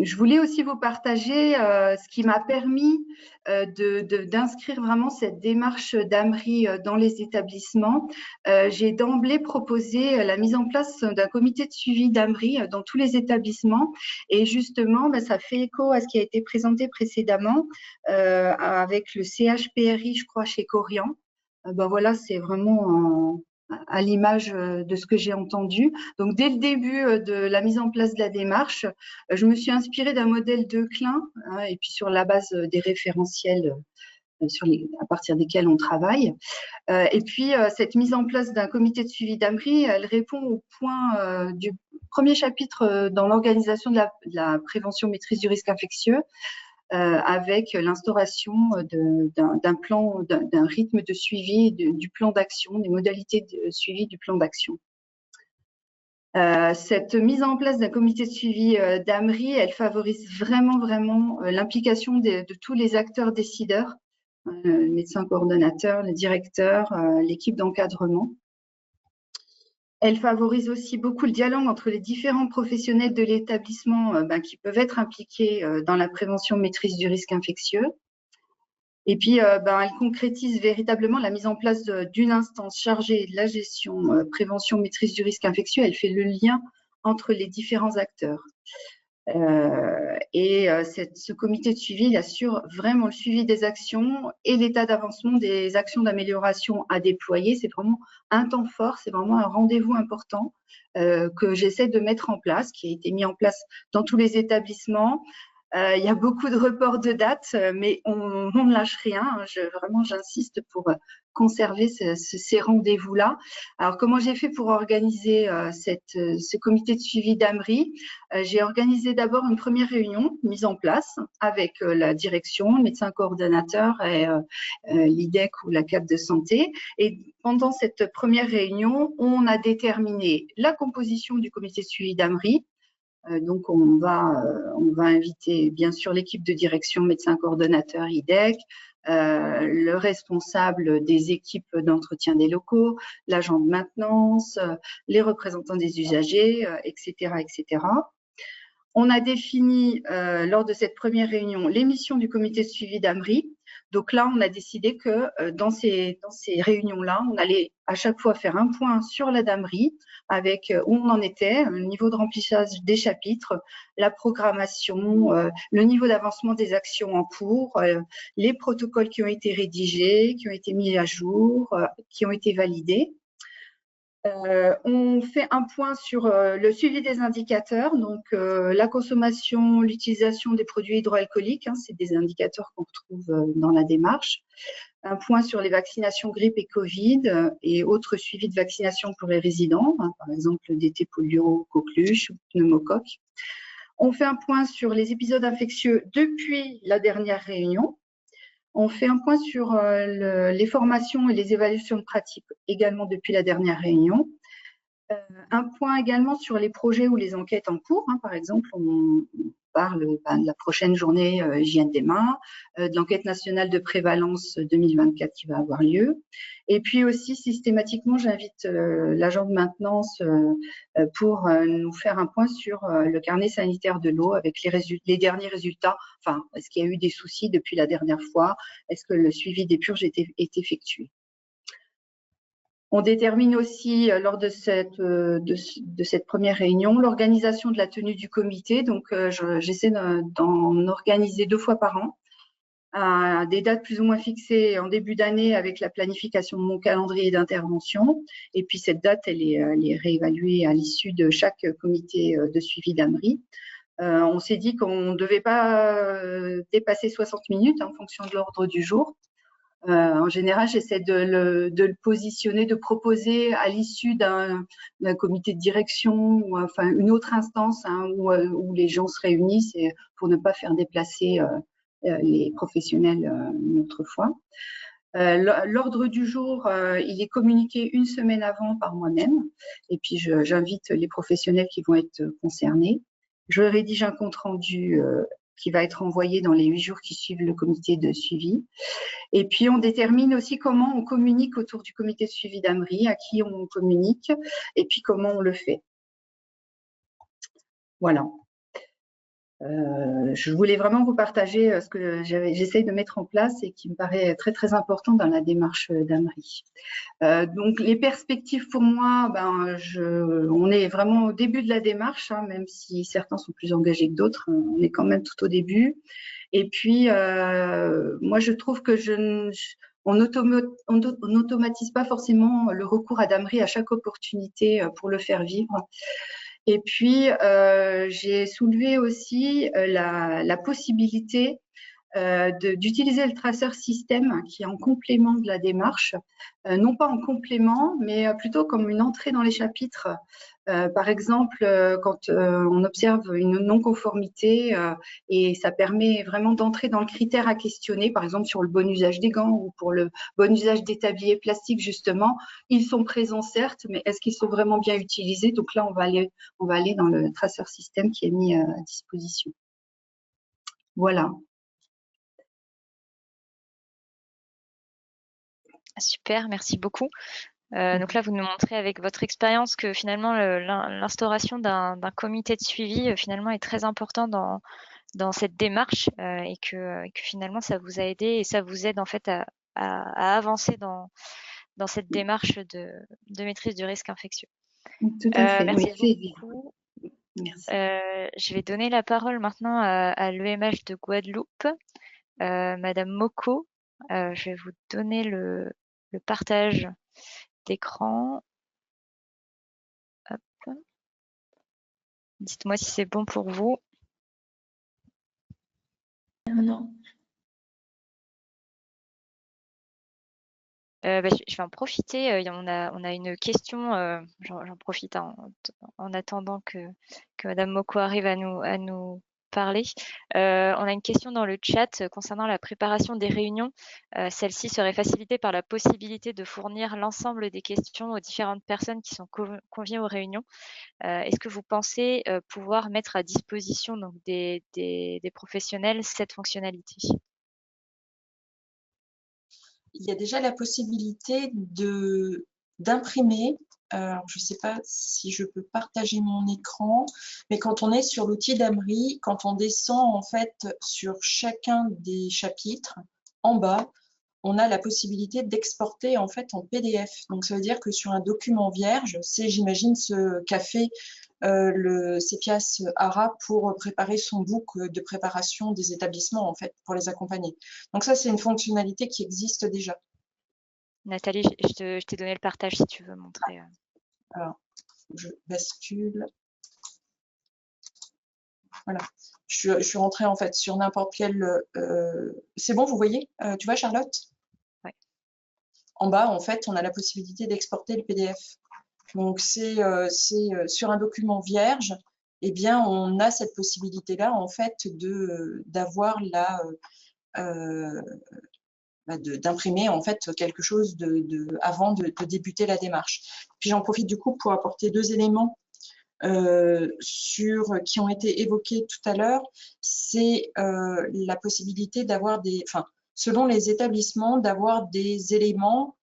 je voulais aussi vous partager ce qui m'a permis d'inscrire vraiment cette démarche d'AMRI dans les établissements. J'ai d'emblée proposé la mise en place d'un comité de suivi d'AMRI dans tous les établissements. Et justement, ça fait écho à ce qui a été présenté précédemment avec le CHPRI, je crois, chez Corian. Voilà, c'est vraiment à l'image de ce que j'ai entendu. Donc, dès le début de la mise en place de la démarche, je me suis inspirée d'un modèle de Klein, et puis sur la base des référentiels à partir desquels on travaille. Et puis, cette mise en place d'un comité de suivi d'AMRI, elle répond au point du premier chapitre dans l'organisation de la prévention maîtrise du risque infectieux, avec l'instauration d'un rythme de suivi du plan d'action, des modalités de suivi du plan d'action. Cette mise en place d'un comité de suivi d'AMRI, elle favorise vraiment l'implication de tous les acteurs décideurs, le médecin coordonnateur, le directeur, l'équipe d'encadrement. Elle favorise aussi beaucoup le dialogue entre les différents professionnels de l'établissement qui peuvent être impliqués dans la prévention maîtrise du risque infectieux. Et puis, elle concrétise véritablement la mise en place d'une instance chargée de la gestion prévention maîtrise du risque infectieux. Elle fait le lien entre les différents acteurs. Ce comité de suivi, il assure vraiment le suivi des actions et l'état d'avancement des actions d'amélioration à déployer. C'est vraiment un temps fort, c'est vraiment un rendez-vous important que j'essaie de mettre en place, qui a été mis en place dans tous les établissements. Il y a beaucoup de reports de dates, mais on ne lâche rien. Vraiment, j'insiste pour conserver ces rendez-vous-là. Alors, comment j'ai fait pour organiser ce comité de suivi d'AMRI? J'ai organisé d'abord une première réunion mise en place avec la direction, le médecin coordonnateur et l'IDEC ou la CAP de santé. Et pendant cette première réunion, on a déterminé la composition du comité de suivi d'AMRI. Donc, on va inviter bien sûr l'équipe de direction, médecin coordonnateur IDEC, le responsable des équipes d'entretien des locaux, l'agent de maintenance, les représentants des usagers, etc., etc. On a défini lors de cette première réunion les missions du comité de suivi d'AMRI. Donc là, on a décidé que dans ces réunions-là, on allait à chaque fois faire un point sur la DAMRI avec où on en était, le niveau de remplissage des chapitres, la programmation, le niveau d'avancement des actions en cours, les protocoles qui ont été rédigés, qui ont été mis à jour, qui ont été validés. On fait un point sur le suivi des indicateurs, donc la consommation, l'utilisation des produits hydroalcooliques, c'est des indicateurs qu'on retrouve dans la démarche. Un point sur les vaccinations grippe et Covid et autres suivis de vaccination pour les résidents, par exemple DT polio, coqueluche ou pneumocoque. On fait un point sur les épisodes infectieux depuis la dernière réunion. On fait un point sur les formations et les évaluations de pratique également depuis la dernière réunion. Un point également sur les projets ou les enquêtes en cours. Par exemple, on parle de la prochaine journée hygiène des mains, de l'enquête nationale de prévalence 2024 qui va avoir lieu. Et puis aussi, systématiquement, j'invite l'agent de maintenance pour nous faire un point sur le carnet sanitaire de l'eau avec les derniers résultats. Enfin, est-ce qu'il y a eu des soucis depuis la dernière fois? Est-ce que le suivi des purges est effectué? On détermine aussi, lors de cette première réunion, l'organisation de la tenue du comité. Donc, j'essaie d'en organiser 2 fois par an, à des dates plus ou moins fixées en début d'année avec la planification de mon calendrier d'intervention. Et puis, cette date, elle est réévaluée à l'issue de chaque comité de suivi d'AMRI. On s'est dit qu'on ne devait pas dépasser 60 minutes en fonction de l'ordre du jour. En général, j'essaie de le positionner, de proposer à l'issue d'un comité de direction ou enfin une autre instance hein, où les gens se réunissent et pour ne pas faire déplacer les professionnels une autre fois. L'ordre du jour, il est communiqué une semaine avant par moi-même et puis j'invite les professionnels qui vont être concernés. Je rédige un compte-rendu qui va être envoyé dans les 8 jours qui suivent le comité de suivi. Et puis, on détermine aussi comment on communique autour du comité de suivi d'Amri, à qui on communique et puis comment on le fait. Voilà. Je voulais vraiment vous partager ce que j'essaye de mettre en place et qui me paraît très, très important dans la démarche d'Amri. Donc, les perspectives pour moi, on est vraiment au début de la démarche, hein, même si certains sont plus engagés que d'autres, on est quand même tout au début. Et puis, moi, je trouve que on n'automatise pas forcément le recours à Damri à chaque opportunité pour le faire vivre. Et puis, j'ai soulevé aussi la possibilité d'utiliser le traceur système qui est en complément de la démarche, non pas en complément, mais plutôt comme une entrée dans les chapitres. Par exemple, quand on observe une non-conformité et ça permet vraiment d'entrer dans le critère à questionner, par exemple sur le bon usage des gants ou pour le bon usage des tabliers plastiques, justement, ils sont présents certes, mais est-ce qu'ils sont vraiment bien utilisés? Donc là, on va aller dans le traceur système qui est mis à disposition. Voilà. Super, merci beaucoup. Donc là, vous nous montrez avec votre expérience que finalement, l'instauration d'un comité de suivi, finalement, est très important dans cette démarche et que finalement, ça vous a aidé et ça vous aide en fait à avancer dans cette démarche de maîtrise du risque infectieux. Tout à fait, merci beaucoup. Merci. Je vais donner la parole maintenant à l'EMH de Guadeloupe, Madame Moko. Je vais vous donner le partage d'écran. Hop. Dites-moi si c'est bon pour vous. Non. Je vais en profiter. On a une question. J'en profite en attendant que Madame Moko arrive à nous parler. On a une question dans le chat concernant la préparation des réunions. Celle-ci serait facilitée par la possibilité de fournir l'ensemble des questions aux différentes personnes qui sont conviées aux réunions. Est-ce que vous pensez pouvoir mettre à disposition donc, des professionnels cette fonctionnalité? Il y a déjà la possibilité d'imprimer. Alors, je ne sais pas si je peux partager mon écran, mais quand on est sur l'outil d'Amri, quand on descend en fait sur chacun des chapitres, en bas, on a la possibilité d'exporter en fait en PDF. Donc, ça veut dire que sur un document vierge, c'est, j'imagine, ce qu'a fait le CEPIAS ARA pour préparer son book de préparation des établissements en fait pour les accompagner. Donc ça, c'est une fonctionnalité qui existe déjà. Nathalie, je t'ai donné le partage si tu veux montrer. Alors, je bascule. Voilà. Je suis rentrée en fait sur n'importe quel. C'est bon, vous voyez? Tu vois, Charlotte? Ouais. En bas, en fait, on a la possibilité d'exporter le PDF. Donc, c'est sur un document vierge, eh bien, on a cette possibilité-là, en fait, d'avoir d'imprimer en fait quelque chose avant de débuter la démarche. Puis j'en profite du coup pour apporter deux éléments qui ont été évoqués tout à l'heure. C'est la possibilité d'avoir selon les établissements, d'avoir des éléments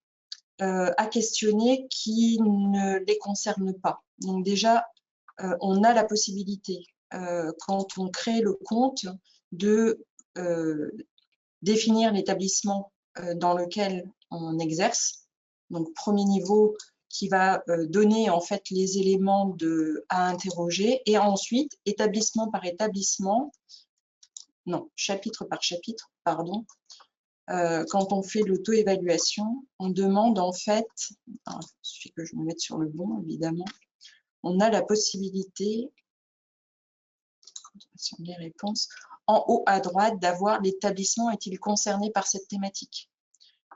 à questionner qui ne les concernent pas. Donc déjà, on a la possibilité, quand on crée le compte, de définir l'établissement dans lequel on exerce. Donc, premier niveau qui va donner en fait les éléments à interroger. Et ensuite, établissement par établissement, non, chapitre par chapitre, pardon. Quand on fait l'auto-évaluation, on demande en fait, il suffit que je me mette sur le bon, évidemment, on a la possibilité, sur les réponses, en haut à droite, d'avoir l'établissement est-il concerné par cette thématique,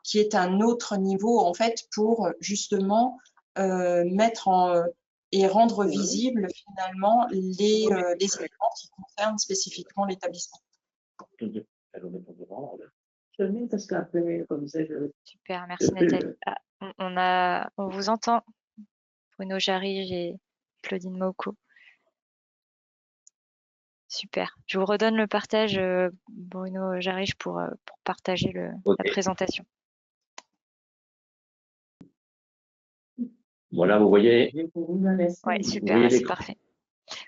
qui est un autre niveau en fait pour justement mettre et rendre visibles finalement les éléments qui concernent spécifiquement l'établissement. Super, merci Nathalie. Ah, on vous entend, Bruno Jarige et Claudine Mauco. Super. Je vous redonne le partage, Bruno Jarige, pour partager la présentation. Voilà, vous voyez. Ouais, super, c'est parfait.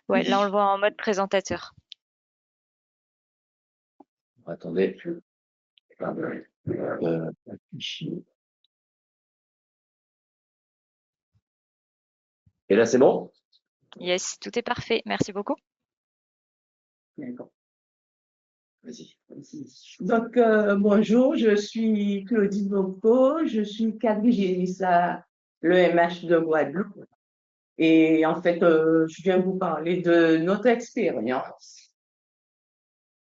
Ouais, là on le voit en mode présentateur. Attendez. Et là, c'est bon? Yes, tout est parfait. Merci beaucoup. D'accord. Vas-y. Donc, bonjour, je suis Claudine Mauco, je suis cadre hygiéniste à l'EMH de Guadeloupe. Et en fait, je viens vous parler de notre expérience.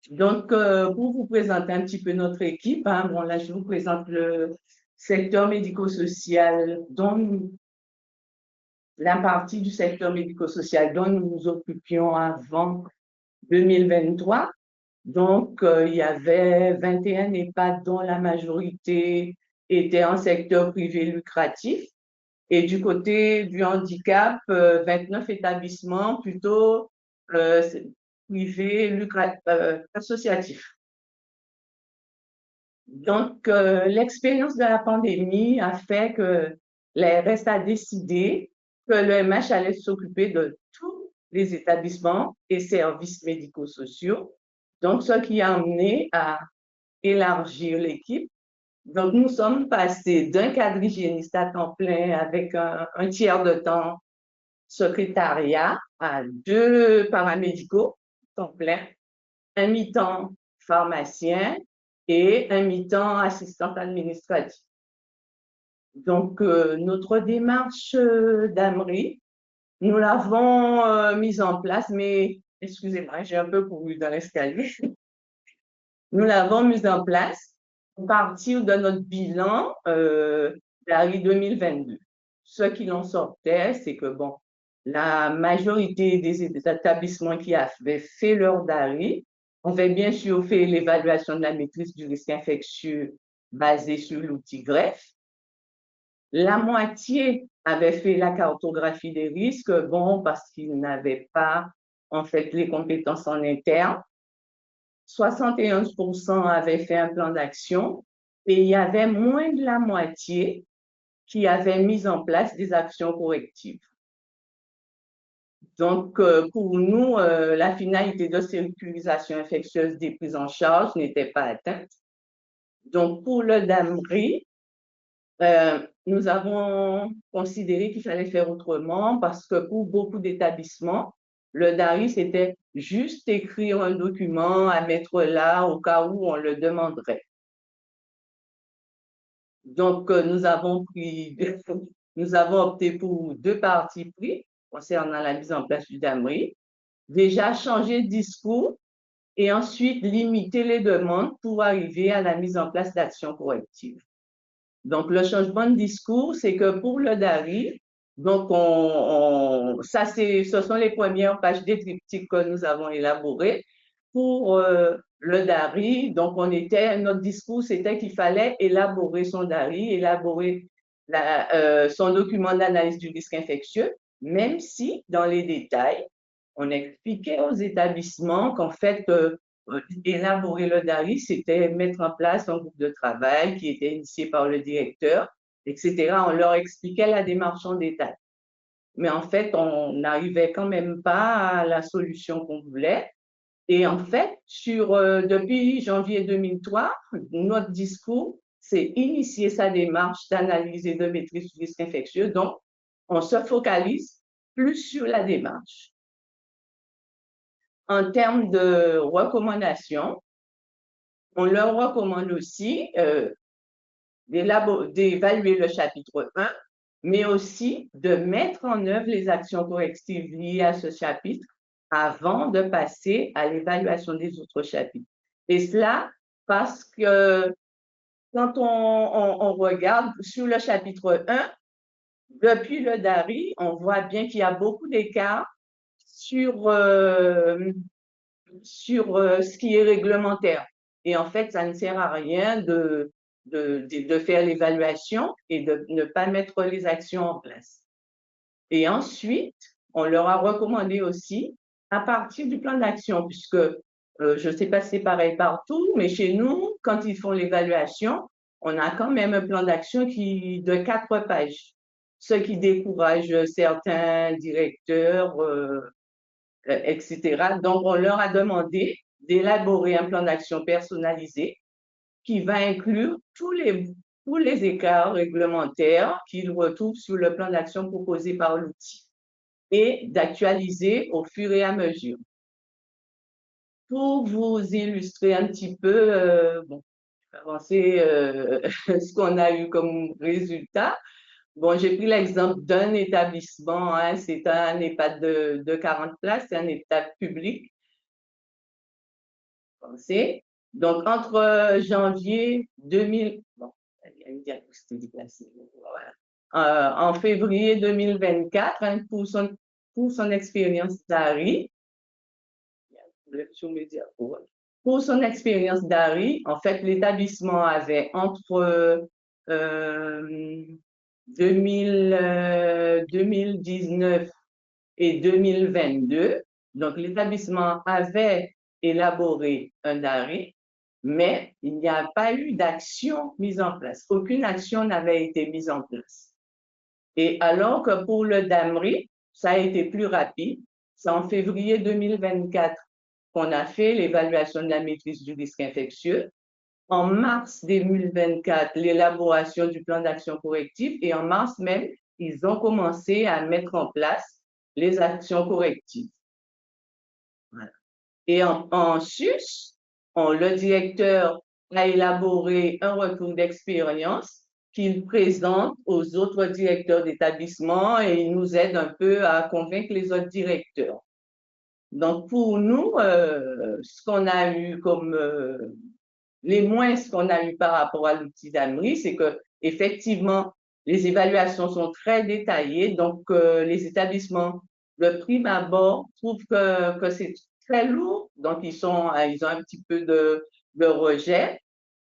Donc, pour vous présenter un petit peu notre équipe, hein, bon, là, je vous présente le secteur médico-social, dont la partie du secteur médico-social dont nous nous occupions avant 2023. Donc, il y avait 21 EHPAD dont la majorité était en secteur privé lucratif. Et du côté du handicap, 29 établissements plutôt privés associatifs. Donc, l'expérience de la pandémie a fait que l'ARS a décidé que l'EMH allait s'occuper de tous les établissements et services médico-sociaux. Donc, ce qui a amené à élargir l'équipe. Donc, nous sommes passés d'un cadre hygiéniste à temps plein avec un tiers de temps secrétariat à 2 paramédicaux temps plein, un mi-temps pharmacien et un mi-temps assistante administrative. Donc, notre démarche d'AMRI, nous l'avons mise en place, mais excusez-moi, j'ai un peu couru dans l'escalier. Nous l'avons mise en place à partir de notre bilan d'ARI 2022. Ce qu'il en sortait, c'est que, bon, la majorité des établissements qui avaient fait leur DARI avaient bien sûr fait l'évaluation de la maîtrise du risque infectieux basée sur l'outil GREFF. La moitié avait fait la cartographie des risques, bon, parce qu'ils n'avaient pas, en fait, les compétences en interne. 71% avaient fait un plan d'action et il y avait moins de la moitié qui avaient mis en place des actions correctives. Donc, pour nous, la finalité de sécurisation infectieuse des prises en charge n'était pas atteinte. Donc, pour le DAMRI, nous avons considéré qu'il fallait faire autrement parce que pour beaucoup d'établissements, le DARI, c'était juste écrire un document à mettre là au cas où on le demanderait. Donc, nous avons opté pour 2 partis pris concernant la mise en place du DAMRI. Déjà, changer de discours et ensuite limiter les demandes pour arriver à la mise en place d'actions correctives. Donc, le changement de discours, c'est que pour le DARI, donc ce sont les premières pages des triptyques que nous avons élaborées. Pour le DARI, donc notre discours, c'était qu'il fallait élaborer son DARI, élaborer son document d'analyse du risque infectieux, même si, dans les détails, on expliquait aux établissements qu'en fait, élaborer le DARI, c'était mettre en place un groupe de travail qui était initié par le directeur, etc. On leur expliquait la démarche en détail. Mais en fait, on n'arrivait quand même pas à la solution qu'on voulait. Et en fait, depuis janvier 2003, notre discours, c'est initier sa démarche d'analyse et de maîtrise du risque infectieux. Donc, on se focalise plus sur la démarche. En termes de recommandations, on leur recommande aussi d'évaluer le chapitre 1, mais aussi de mettre en œuvre les actions correctives liées à ce chapitre avant de passer à l'évaluation des autres chapitres. Et cela parce que quand on regarde sur le chapitre 1, depuis le DARI, on voit bien qu'il y a beaucoup d'écarts sur ce qui est réglementaire. Et en fait, ça ne sert à rien de faire l'évaluation et de ne pas mettre les actions en place. Et ensuite, on leur a recommandé aussi, à partir du plan d'action, puisque je ne sais pas si c'est pareil partout, mais chez nous, quand ils font l'évaluation, on a quand même un plan d'action de 4 pages, ce qui décourage certains directeurs, etc. Donc, on leur a demandé d'élaborer un plan d'action personnalisé qui va inclure tous les écarts réglementaires qu'ils retrouvent sur le plan d'action proposé par l'outil et d'actualiser au fur et à mesure. Pour vous illustrer un petit peu, bon, je vais avancer ce qu'on a eu comme résultat. Bon, j'ai pris l'exemple d'un établissement, hein, c'est un EHPAD de 40 places, c'est un EHPAD public. Donc, entre janvier 2000, bon, il y a une diagnostic déplacée, voilà. En février 2024, hein, pour son expérience d'ARI, pour son expérience d'ARI, en fait, l'établissement avait entre 2019 et 2022, donc l'établissement avait élaboré un DARI, mais il n'y a pas eu d'action mise en place. Aucune action n'avait été mise en place. Et alors que pour le DAMRI, ça a été plus rapide. C'est en février 2024 qu'on a fait l'évaluation de la maîtrise du risque infectieux. En mars 2024, l'élaboration du plan d'action corrective. Et en mars même, ils ont commencé à mettre en place les actions correctives. Voilà. Et en sus, le directeur a élaboré un retour d'expérience qu'il présente aux autres directeurs d'établissement et il nous aide un peu à convaincre les autres directeurs. Donc, pour nous, ce qu'on a eu comme les moins qu'on a eu par rapport à l'outil d'AMRI, c'est que effectivement, les évaluations sont très détaillées, donc les établissements de prime abord trouvent que c'est très lourd, donc ils ont un petit peu de rejet.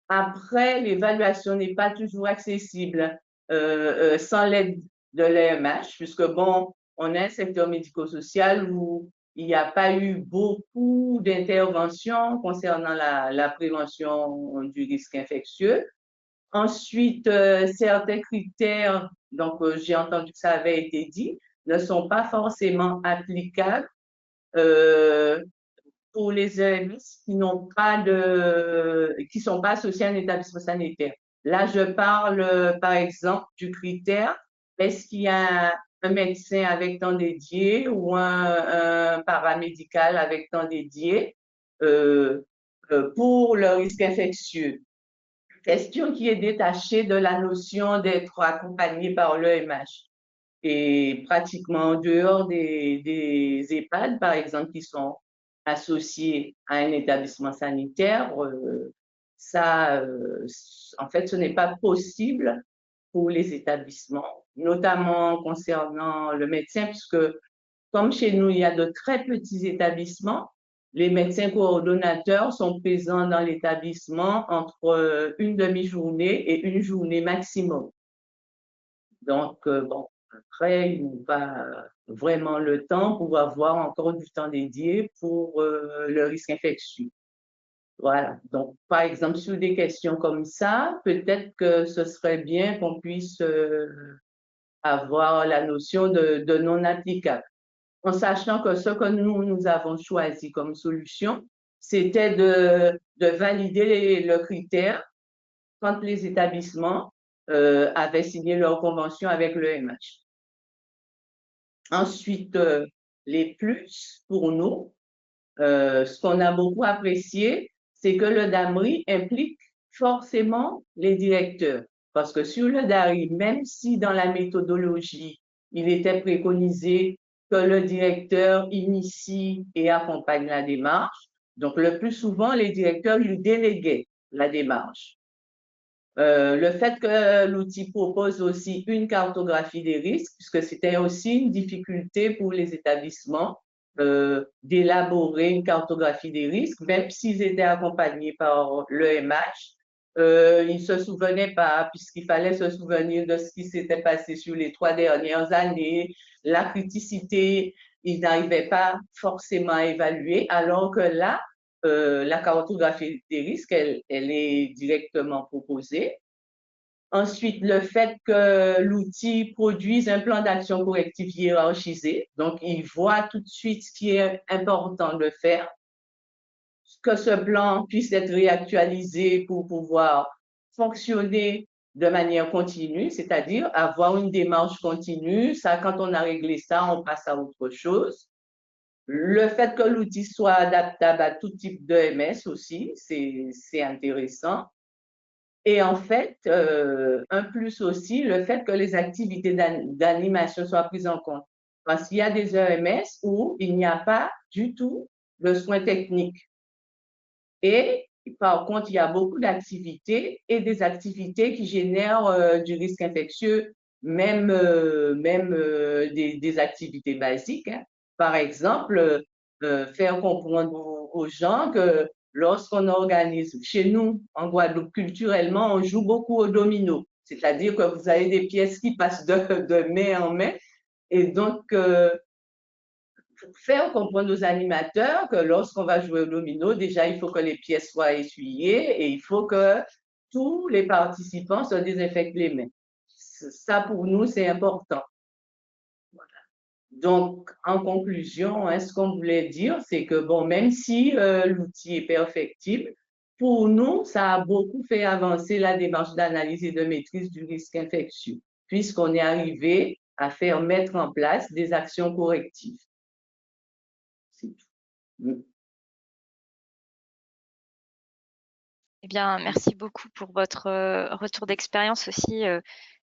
Après, l'évaluation n'est pas toujours accessible sans l'aide de l'EMH, puisque bon, on a un secteur médico-social où il n'y a pas eu beaucoup d'interventions concernant la prévention du risque infectieux. Ensuite, certains critères, donc j'ai entendu que ça avait été dit, ne sont pas forcément applicables pour les EMS qui sont pas associés à un établissement sanitaire. Là, je parle, par exemple, du critère, est-ce qu'il y a un médecin avec temps dédié ou un paramédical avec temps dédié pour le risque infectieux? Question qui est détachée de la notion d'être accompagné par l'EMH. Et pratiquement en dehors des EHPAD, par exemple, qui sont associés à un établissement sanitaire, en fait, ce n'est pas possible pour les établissements, notamment concernant le médecin, puisque comme chez nous, il y a de très petits établissements, les médecins coordonnateurs sont présents dans l'établissement entre une demi-journée et une journée maximum. Donc, bon, après, ils n'ont pas vraiment le temps pour avoir encore du temps dédié pour le risque infectieux. Voilà. Donc, par exemple, sur des questions comme ça, peut-être que ce serait bien qu'on puisse avoir la notion de non applicable. En sachant que ce que nous avons choisi comme solution, c'était de valider le critère quand les établissements avaient signé leur convention avec l'EMH. Ensuite, les plus pour nous, ce qu'on a beaucoup apprécié, c'est que le DAMRI implique forcément les directeurs. Parce que sur le DARI, même si dans la méthodologie, il était préconisé que le directeur initie et accompagne la démarche, donc le plus souvent, les directeurs lui déléguaient la démarche. Le fait que l'outil propose aussi une cartographie des risques, puisque c'était aussi une difficulté pour les établissements d'élaborer une cartographie des risques, même s'ils étaient accompagnés par l'EMH. Ils ne se souvenaient pas, puisqu'il fallait se souvenir de ce qui s'était passé sur les 3 dernières années, la criticité, ils n'arrivaient pas forcément à évaluer, alors que là, la cartographie des risques, elle est directement proposée. Ensuite, le fait que l'outil produise un plan d'action corrective hiérarchisé, donc il voit tout de suite ce qui est important de faire, que ce plan puisse être réactualisé pour pouvoir fonctionner de manière continue, c'est-à-dire avoir une démarche continue. Ça, quand on a réglé ça, on passe à autre chose. Le fait que l'outil soit adaptable à tout type d'EMS aussi, c'est intéressant. Et en fait, un plus aussi, le fait que les activités d'animation soient prises en compte. Parce qu'il y a des EMS où il n'y a pas du tout de soins techniques. Et par contre, il y a beaucoup d'activités et des activités qui génèrent du risque infectieux, même des activités basiques, hein. Par exemple, faire comprendre aux gens que lorsqu'on organise, chez nous, en Guadeloupe, culturellement, on joue beaucoup au domino. C'est-à-dire que vous avez des pièces qui passent de main en main. Et donc, faire comprendre aux animateurs que lorsqu'on va jouer au domino, déjà, il faut que les pièces soient essuyées et il faut que tous les participants se désinfectent les mains. Ça, pour nous, c'est important. Voilà. Donc, en conclusion, hein, ce qu'on voulait dire, c'est que, bon, même si l'outil est perfectible, pour nous, ça a beaucoup fait avancer la démarche d'analyse et de maîtrise du risque infectieux, puisqu'on est arrivé à faire mettre en place des actions correctives. Eh bien, merci beaucoup pour votre retour d'expérience aussi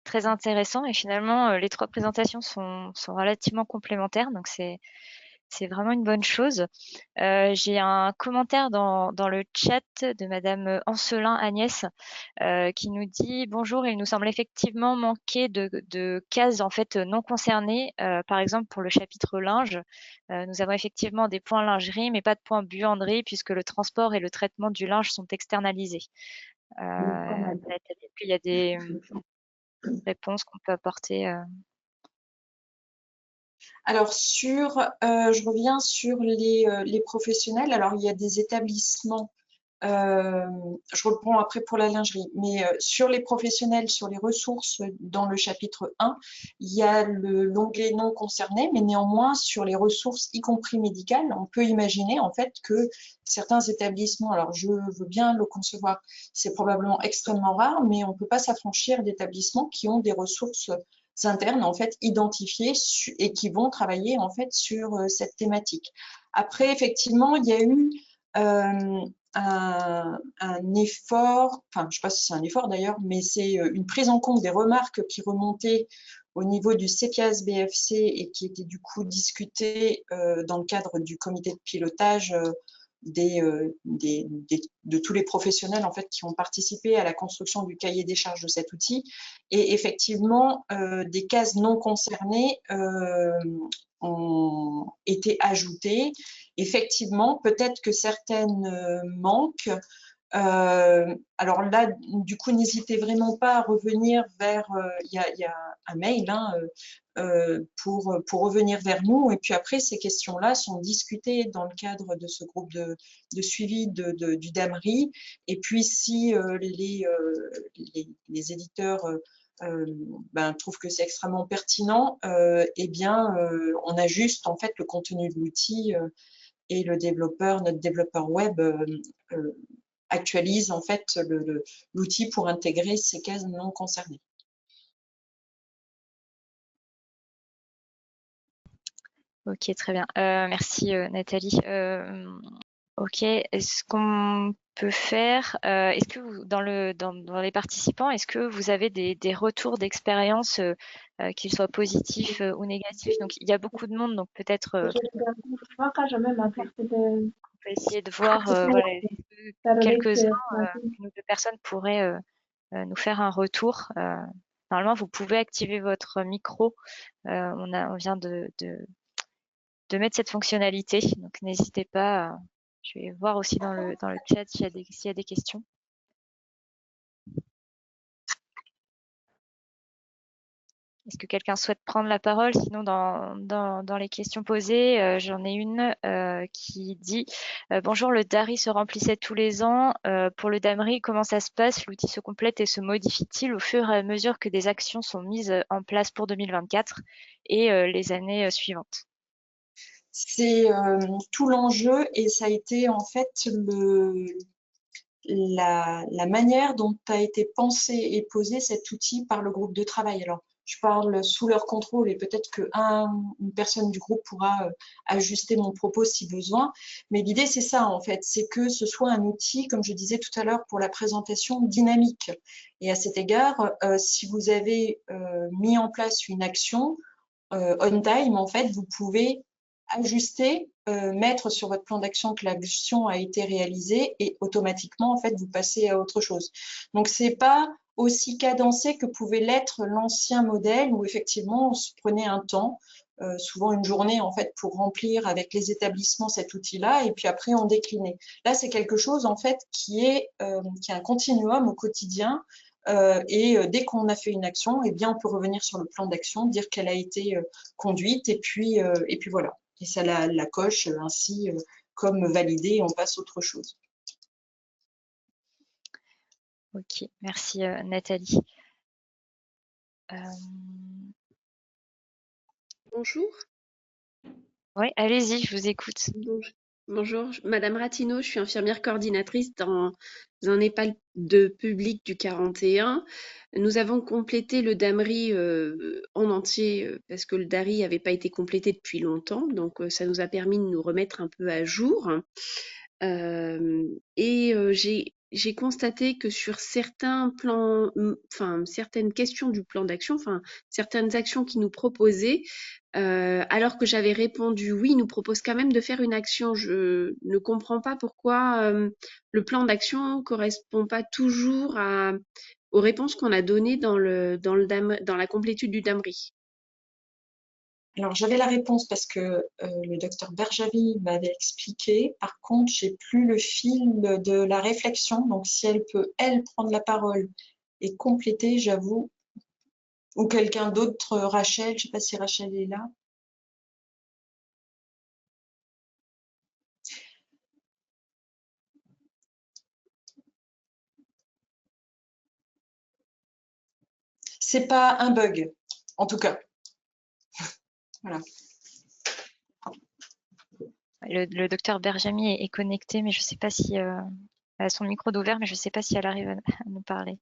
très intéressant. Et finalement, les 3 présentations sont relativement complémentaires, donc c'est vraiment une bonne chose. J'ai un commentaire dans le chat de Madame Ancelin Agnès qui nous dit: «Bonjour, il nous semble effectivement manquer de cases en fait non concernées. Par exemple pour le chapitre linge, nous avons effectivement des points lingerie, mais pas de points buanderie puisque le transport et le traitement du linge sont externalisés». Est-ce qu'il y a des réponses qu'on peut apporter? Alors je reviens sur les professionnels. Alors il y a des établissements, je reprends après pour la lingerie, mais sur les professionnels, sur les ressources, dans le chapitre 1, il y a l'onglet non concerné, mais néanmoins sur les ressources, y compris médicales, on peut imaginer en fait que certains établissements, alors je veux bien le concevoir, c'est probablement extrêmement rare, mais on ne peut pas s'affranchir d'établissements qui ont des ressources internes en fait identifiées et qui vont travailler en fait sur cette thématique. Après, effectivement, il y a eu un effort, enfin je ne sais pas si c'est un effort d'ailleurs, mais c'est une prise en compte des remarques qui remontaient au niveau du CPAS-BFC et qui étaient du coup discutées dans le cadre du comité de pilotage de tous les professionnels en fait qui ont participé à la construction du cahier des charges de cet outil. Et effectivement, des cases non concernées ont été ajoutées. Effectivement, peut-être que certaines manquent. Alors là, du coup, n'hésitez vraiment pas à revenir vers, il y a un mail hein, pour revenir vers nous. Et puis après, ces questions-là sont discutées dans le cadre de ce groupe de suivi du DAMRI. Et puis, si les éditeurs trouvent que c'est extrêmement pertinent, eh bien, on ajuste en fait le contenu de l'outil et notre développeur web actualise en fait l'outil pour intégrer ces cases non concernées. Ok, très bien. Merci Nathalie. Ok, est-ce qu'on peut faire, est-ce que vous, dans les participants, est-ce que vous avez des retours d'expérience, qu'ils soient positifs ou négatifs? Donc il y a beaucoup de monde, donc peut-être on peut essayer de voir voilà, quelques-uns, une ou deux personnes pourraient nous faire un retour. Normalement, vous pouvez activer votre micro. On vient de mettre cette fonctionnalité, donc n'hésitez pas. Je vais voir aussi dans le chat s'il y a des questions. Est-ce que quelqu'un souhaite prendre la parole? Sinon, dans les questions posées, j'en ai une qui dit bonjour, le DARI se remplissait tous les ans. Pour le DAMRI, comment ça se passe? L'outil se complète et se modifie-t-il au fur et à mesure que des actions sont mises en place pour 2024 et les années suivantes? C'est tout l'enjeu et ça a été en fait la manière dont a été pensé et posé cet outil par le groupe de travail. Alors, je parle sous leur contrôle et peut-être qu'une personne du groupe pourra ajuster mon propos si besoin. Mais l'idée, c'est ça, en fait, c'est que ce soit un outil, comme je disais tout à l'heure, pour la présentation dynamique. Et à cet égard, si vous avez mis en place une action on time, en fait, vous pouvez ajuster, mettre sur votre plan d'action que l'action a été réalisée et automatiquement, en fait, vous passez à autre chose. Donc, c'est pas aussi cadencé que pouvait l'être l'ancien modèle où effectivement, on se prenait un temps, souvent une journée, en fait, pour remplir avec les établissements cet outil-là et puis après, on déclinait. Là, c'est quelque chose, en fait, qui est un continuum au quotidien. Et dès qu'on a fait une action, eh bien, on peut revenir sur le plan d'action, dire qu'elle a été conduite et puis voilà. Et ça la coche ainsi comme validée et on passe à autre chose. Ok, merci Nathalie. Bonjour. Oui, allez-y, je vous écoute. Bonjour, Madame Ratineau, je suis infirmière coordinatrice dans un EHPAD de public du 41. Nous avons complété le DAMRI en entier parce que le DARI n'avait pas été complété depuis longtemps, donc ça nous a permis de nous remettre un peu à jour. J'ai constaté que sur certains plans, certaines questions du plan d'action, certaines actions qui nous proposaient, alors que j'avais répondu oui, il nous propose quand même de faire une action. Je ne comprends pas pourquoi le plan d'action correspond pas toujours aux réponses qu'on a données dans la complétude du DAMRI. Alors, j'avais la réponse parce que le docteur Berjavi m'avait expliqué. Par contre, j'ai plus le fil de la réflexion. Donc, si elle peut, elle, prendre la parole et compléter, j'avoue, ou quelqu'un d'autre, Rachel, je ne sais pas si Rachel est là. C'est pas un bug, en tout cas. Voilà. Le docteur Berjami est connecté, mais je ne sais pas si elle a son micro d'ouvert, mais je ne sais pas si elle arrive à nous parler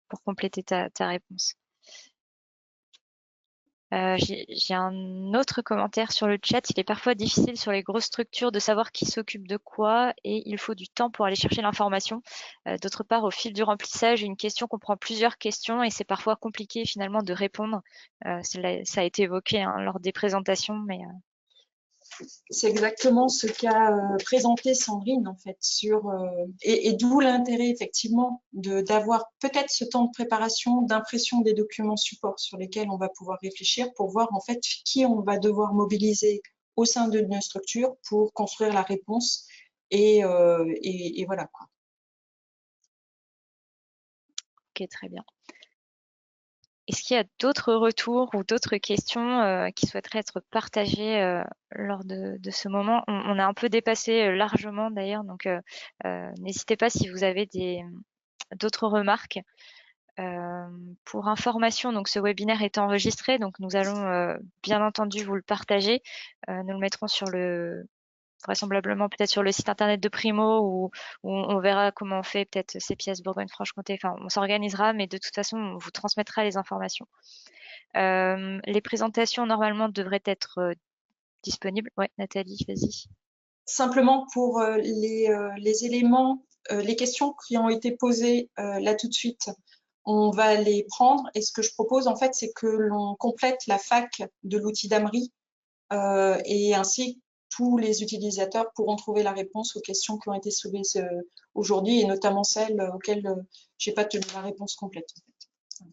pour compléter ta réponse. J'ai un autre commentaire sur le chat. Il est parfois difficile sur les grosses structures de savoir qui s'occupe de quoi et il faut du temps pour aller chercher l'information. D'autre part, au fil du remplissage, une question comprend plusieurs questions et c'est parfois compliqué finalement de répondre. Ça a été évoqué lors des présentations, mais c'est exactement ce qu'a présenté Sandrine en fait et d'où l'intérêt effectivement d'avoir peut-être ce temps de préparation, d'impression des documents supports sur lesquels on va pouvoir réfléchir pour voir en fait qui on va devoir mobiliser au sein de nos structures pour construire la réponse et voilà quoi. Ok, très bien. Est-ce qu'il y a d'autres retours ou d'autres questions qui souhaiteraient être partagées lors de ce moment? On a un peu dépassé largement d'ailleurs, donc n'hésitez pas si vous avez d'autres remarques. Pour information, donc ce webinaire est enregistré, donc nous allons bien entendu vous le partager. Nous le mettrons vraisemblablement peut-être sur le site internet de Primo où on verra comment on fait peut-être ces pièces Bourgogne-Franche-Comté. Enfin, on s'organisera, mais de toute façon, on vous transmettra les informations. Les présentations, normalement, devraient être disponibles. Ouais, Nathalie, vas-y. Simplement pour les éléments, les questions qui ont été posées là tout de suite, on va les prendre. Et ce que je propose, en fait, c'est que l'on complète la FAQ de l'outil DAMRI et ainsi tous les utilisateurs pourront trouver la réponse aux questions qui ont été soulevées aujourd'hui et notamment celles auxquelles j'ai pas tenu la réponse complète. En fait. Voilà.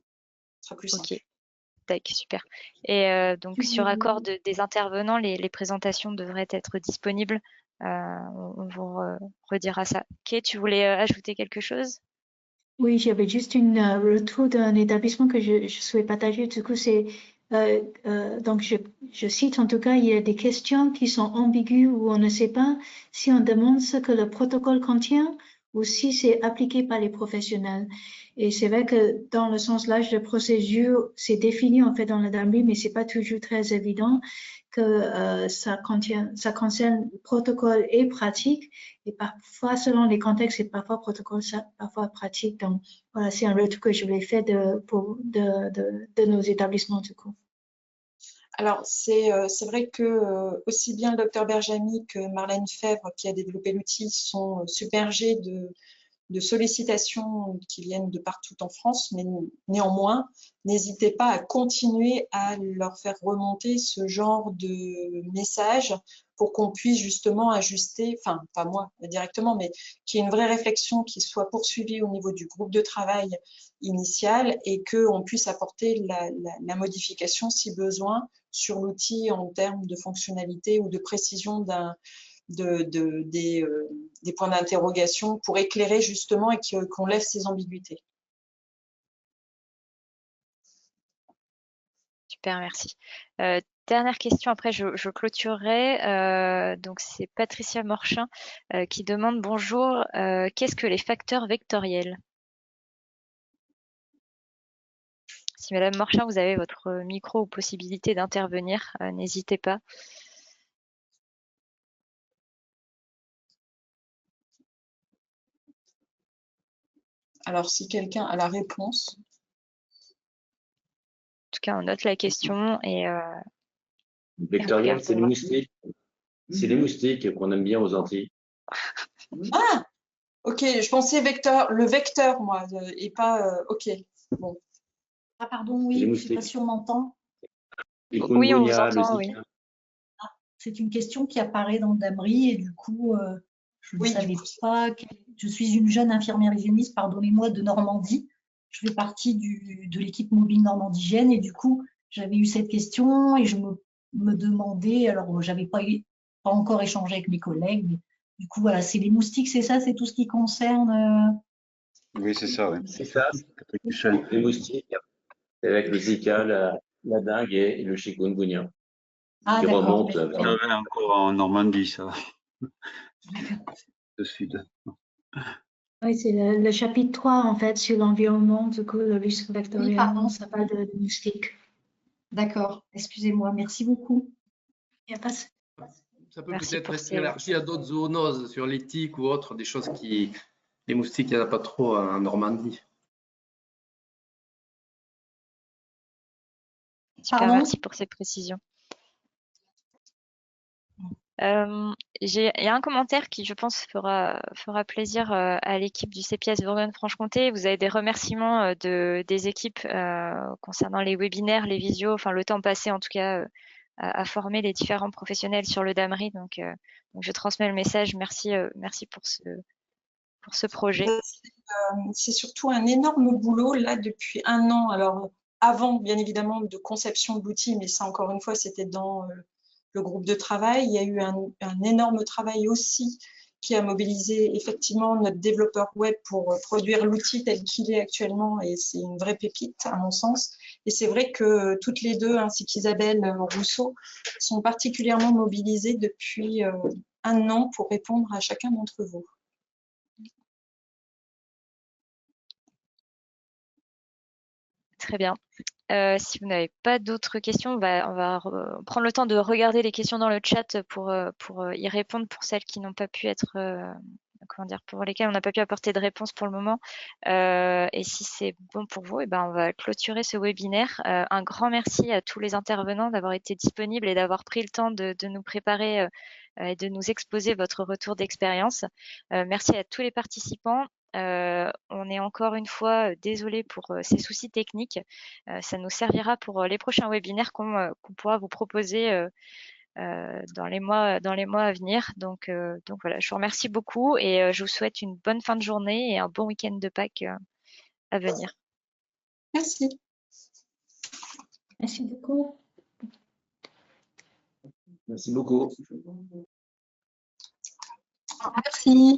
Ce sera plus simple. Ok, tac, super. Et donc sur accord des intervenants, les présentations devraient être disponibles. On vous redira ça. Ok, tu voulais ajouter quelque chose? Oui, j'avais juste une retour d'un établissement que je souhaitais partager. Du coup, c'est donc je cite en tout cas, il y a des questions qui sont ambiguës où on ne sait pas si on demande ce que le protocole contient ou si c'est appliqué par les professionnels. Et c'est vrai que dans le sens large de procédure, c'est défini en fait dans le DAMRI, mais c'est pas toujours très évident que ça concerne protocole et pratique. Et parfois, selon les contextes, c'est parfois protocole, parfois pratique. Donc, voilà, c'est un retour que je voulais faire de nos établissements, du coup. Alors, c'est vrai que aussi bien le docteur Berjamy que Marlène Fèvre, qui a développé l'outil, sont submergés de sollicitations qui viennent de partout en France, mais néanmoins, n'hésitez pas à continuer à leur faire remonter ce genre de messages pour qu'on puisse justement ajuster, enfin, pas moi directement, mais qu'il y ait une vraie réflexion qui soit poursuivie au niveau du groupe de travail initial et qu'on puisse apporter la modification si besoin sur l'outil en termes de fonctionnalité ou de précision des points d'interrogation pour éclairer justement et qu'on lève ces ambiguïtés. Super, merci. Dernière question, après je clôturerai. Donc c'est Patricia Morchin qui demande bonjour, qu'est-ce que les facteurs vectoriels? Si Madame Morchin, vous avez votre micro ou possibilité d'intervenir, n'hésitez pas. Alors, si quelqu'un a la réponse. En tout cas, on note la question et Vectoriel, c'est les moustiques. C'est les moustiques qu'on aime bien aux Antilles. Ah, ok, je pensais le vecteur, moi, et pas. Ok, bon. Ah, pardon, oui, je ne sais pas si on m'entend. Les oui, on vous chikungunya, le entend, oui. Zika. C'est une question qui apparaît dans le DAMRI et du coup, je ne Oui, savais pas. Je suis une jeune infirmière hygiéniste, pardonnez-moi, de Normandie. Je fais partie de l'équipe mobile Normandie Hygiène et du coup, j'avais eu cette question et je me demandais, alors j'avais pas encore échangé avec mes collègues, mais du coup, voilà, c'est les moustiques, c'est ça, c'est tout ce qui concerne. Oui, c'est ça, oui. C'est ça, Patrick Michel. les moustiques, avec le Zika, la dengue et le chikungunya, Ah, qui d'accord. remontent vers Ça va encore en Normandie, ça. Le sud. Oui, c'est le chapitre 3, en fait, sur l'environnement, du coup, le risque vectoriel, pardon. ça parle de moustiques. D'accord, excusez-moi, merci beaucoup. Il n'y a pas... Ça peut Merci peut-être pour être ces- élargi à d'autres zoonoses sur les tiques ou autres, des choses qui. Les moustiques, il n'y en a pas trop en Normandie. Super, Pardon? merci pour ces précisions. Il y a un commentaire qui, je pense, fera plaisir à l'équipe du CPS Bourgogne-Franche-Comté. Vous avez des remerciements des équipes concernant les webinaires, les visios, enfin le temps passé en tout cas à former les différents professionnels sur le DAMRI. Donc je transmets le message. Merci pour ce projet. C'est surtout un énorme boulot là depuis un an. Alors avant, bien évidemment, de conception de l'outil, mais ça encore une fois, c'était dans le groupe de travail. Il y a eu un énorme travail aussi qui a mobilisé effectivement notre développeur web pour produire l'outil tel qu'il est actuellement, et c'est une vraie pépite à mon sens. Et c'est vrai que toutes les deux, ainsi qu'Isabelle Rousseau, sont particulièrement mobilisées depuis un an pour répondre à chacun d'entre vous. Très bien. Si vous n'avez pas d'autres questions, on va prendre le temps de regarder les questions dans le chat pour y répondre pour celles qui n'ont pas pu être, pour lesquelles on n'a pas pu apporter de réponse pour le moment. Et si c'est bon pour vous, on va clôturer ce webinaire. Un grand merci à tous les intervenants d'avoir été disponibles et d'avoir pris le temps de nous préparer et de nous exposer votre retour d'expérience. Merci à tous les participants. On est encore une fois désolé pour ces soucis techniques. Ça nous servira pour les prochains webinaires qu'on pourra vous proposer dans les mois à venir. Donc voilà, je vous remercie beaucoup et je vous souhaite une bonne fin de journée et un bon week-end de Pâques à venir. Merci. Merci beaucoup. Merci beaucoup. Merci.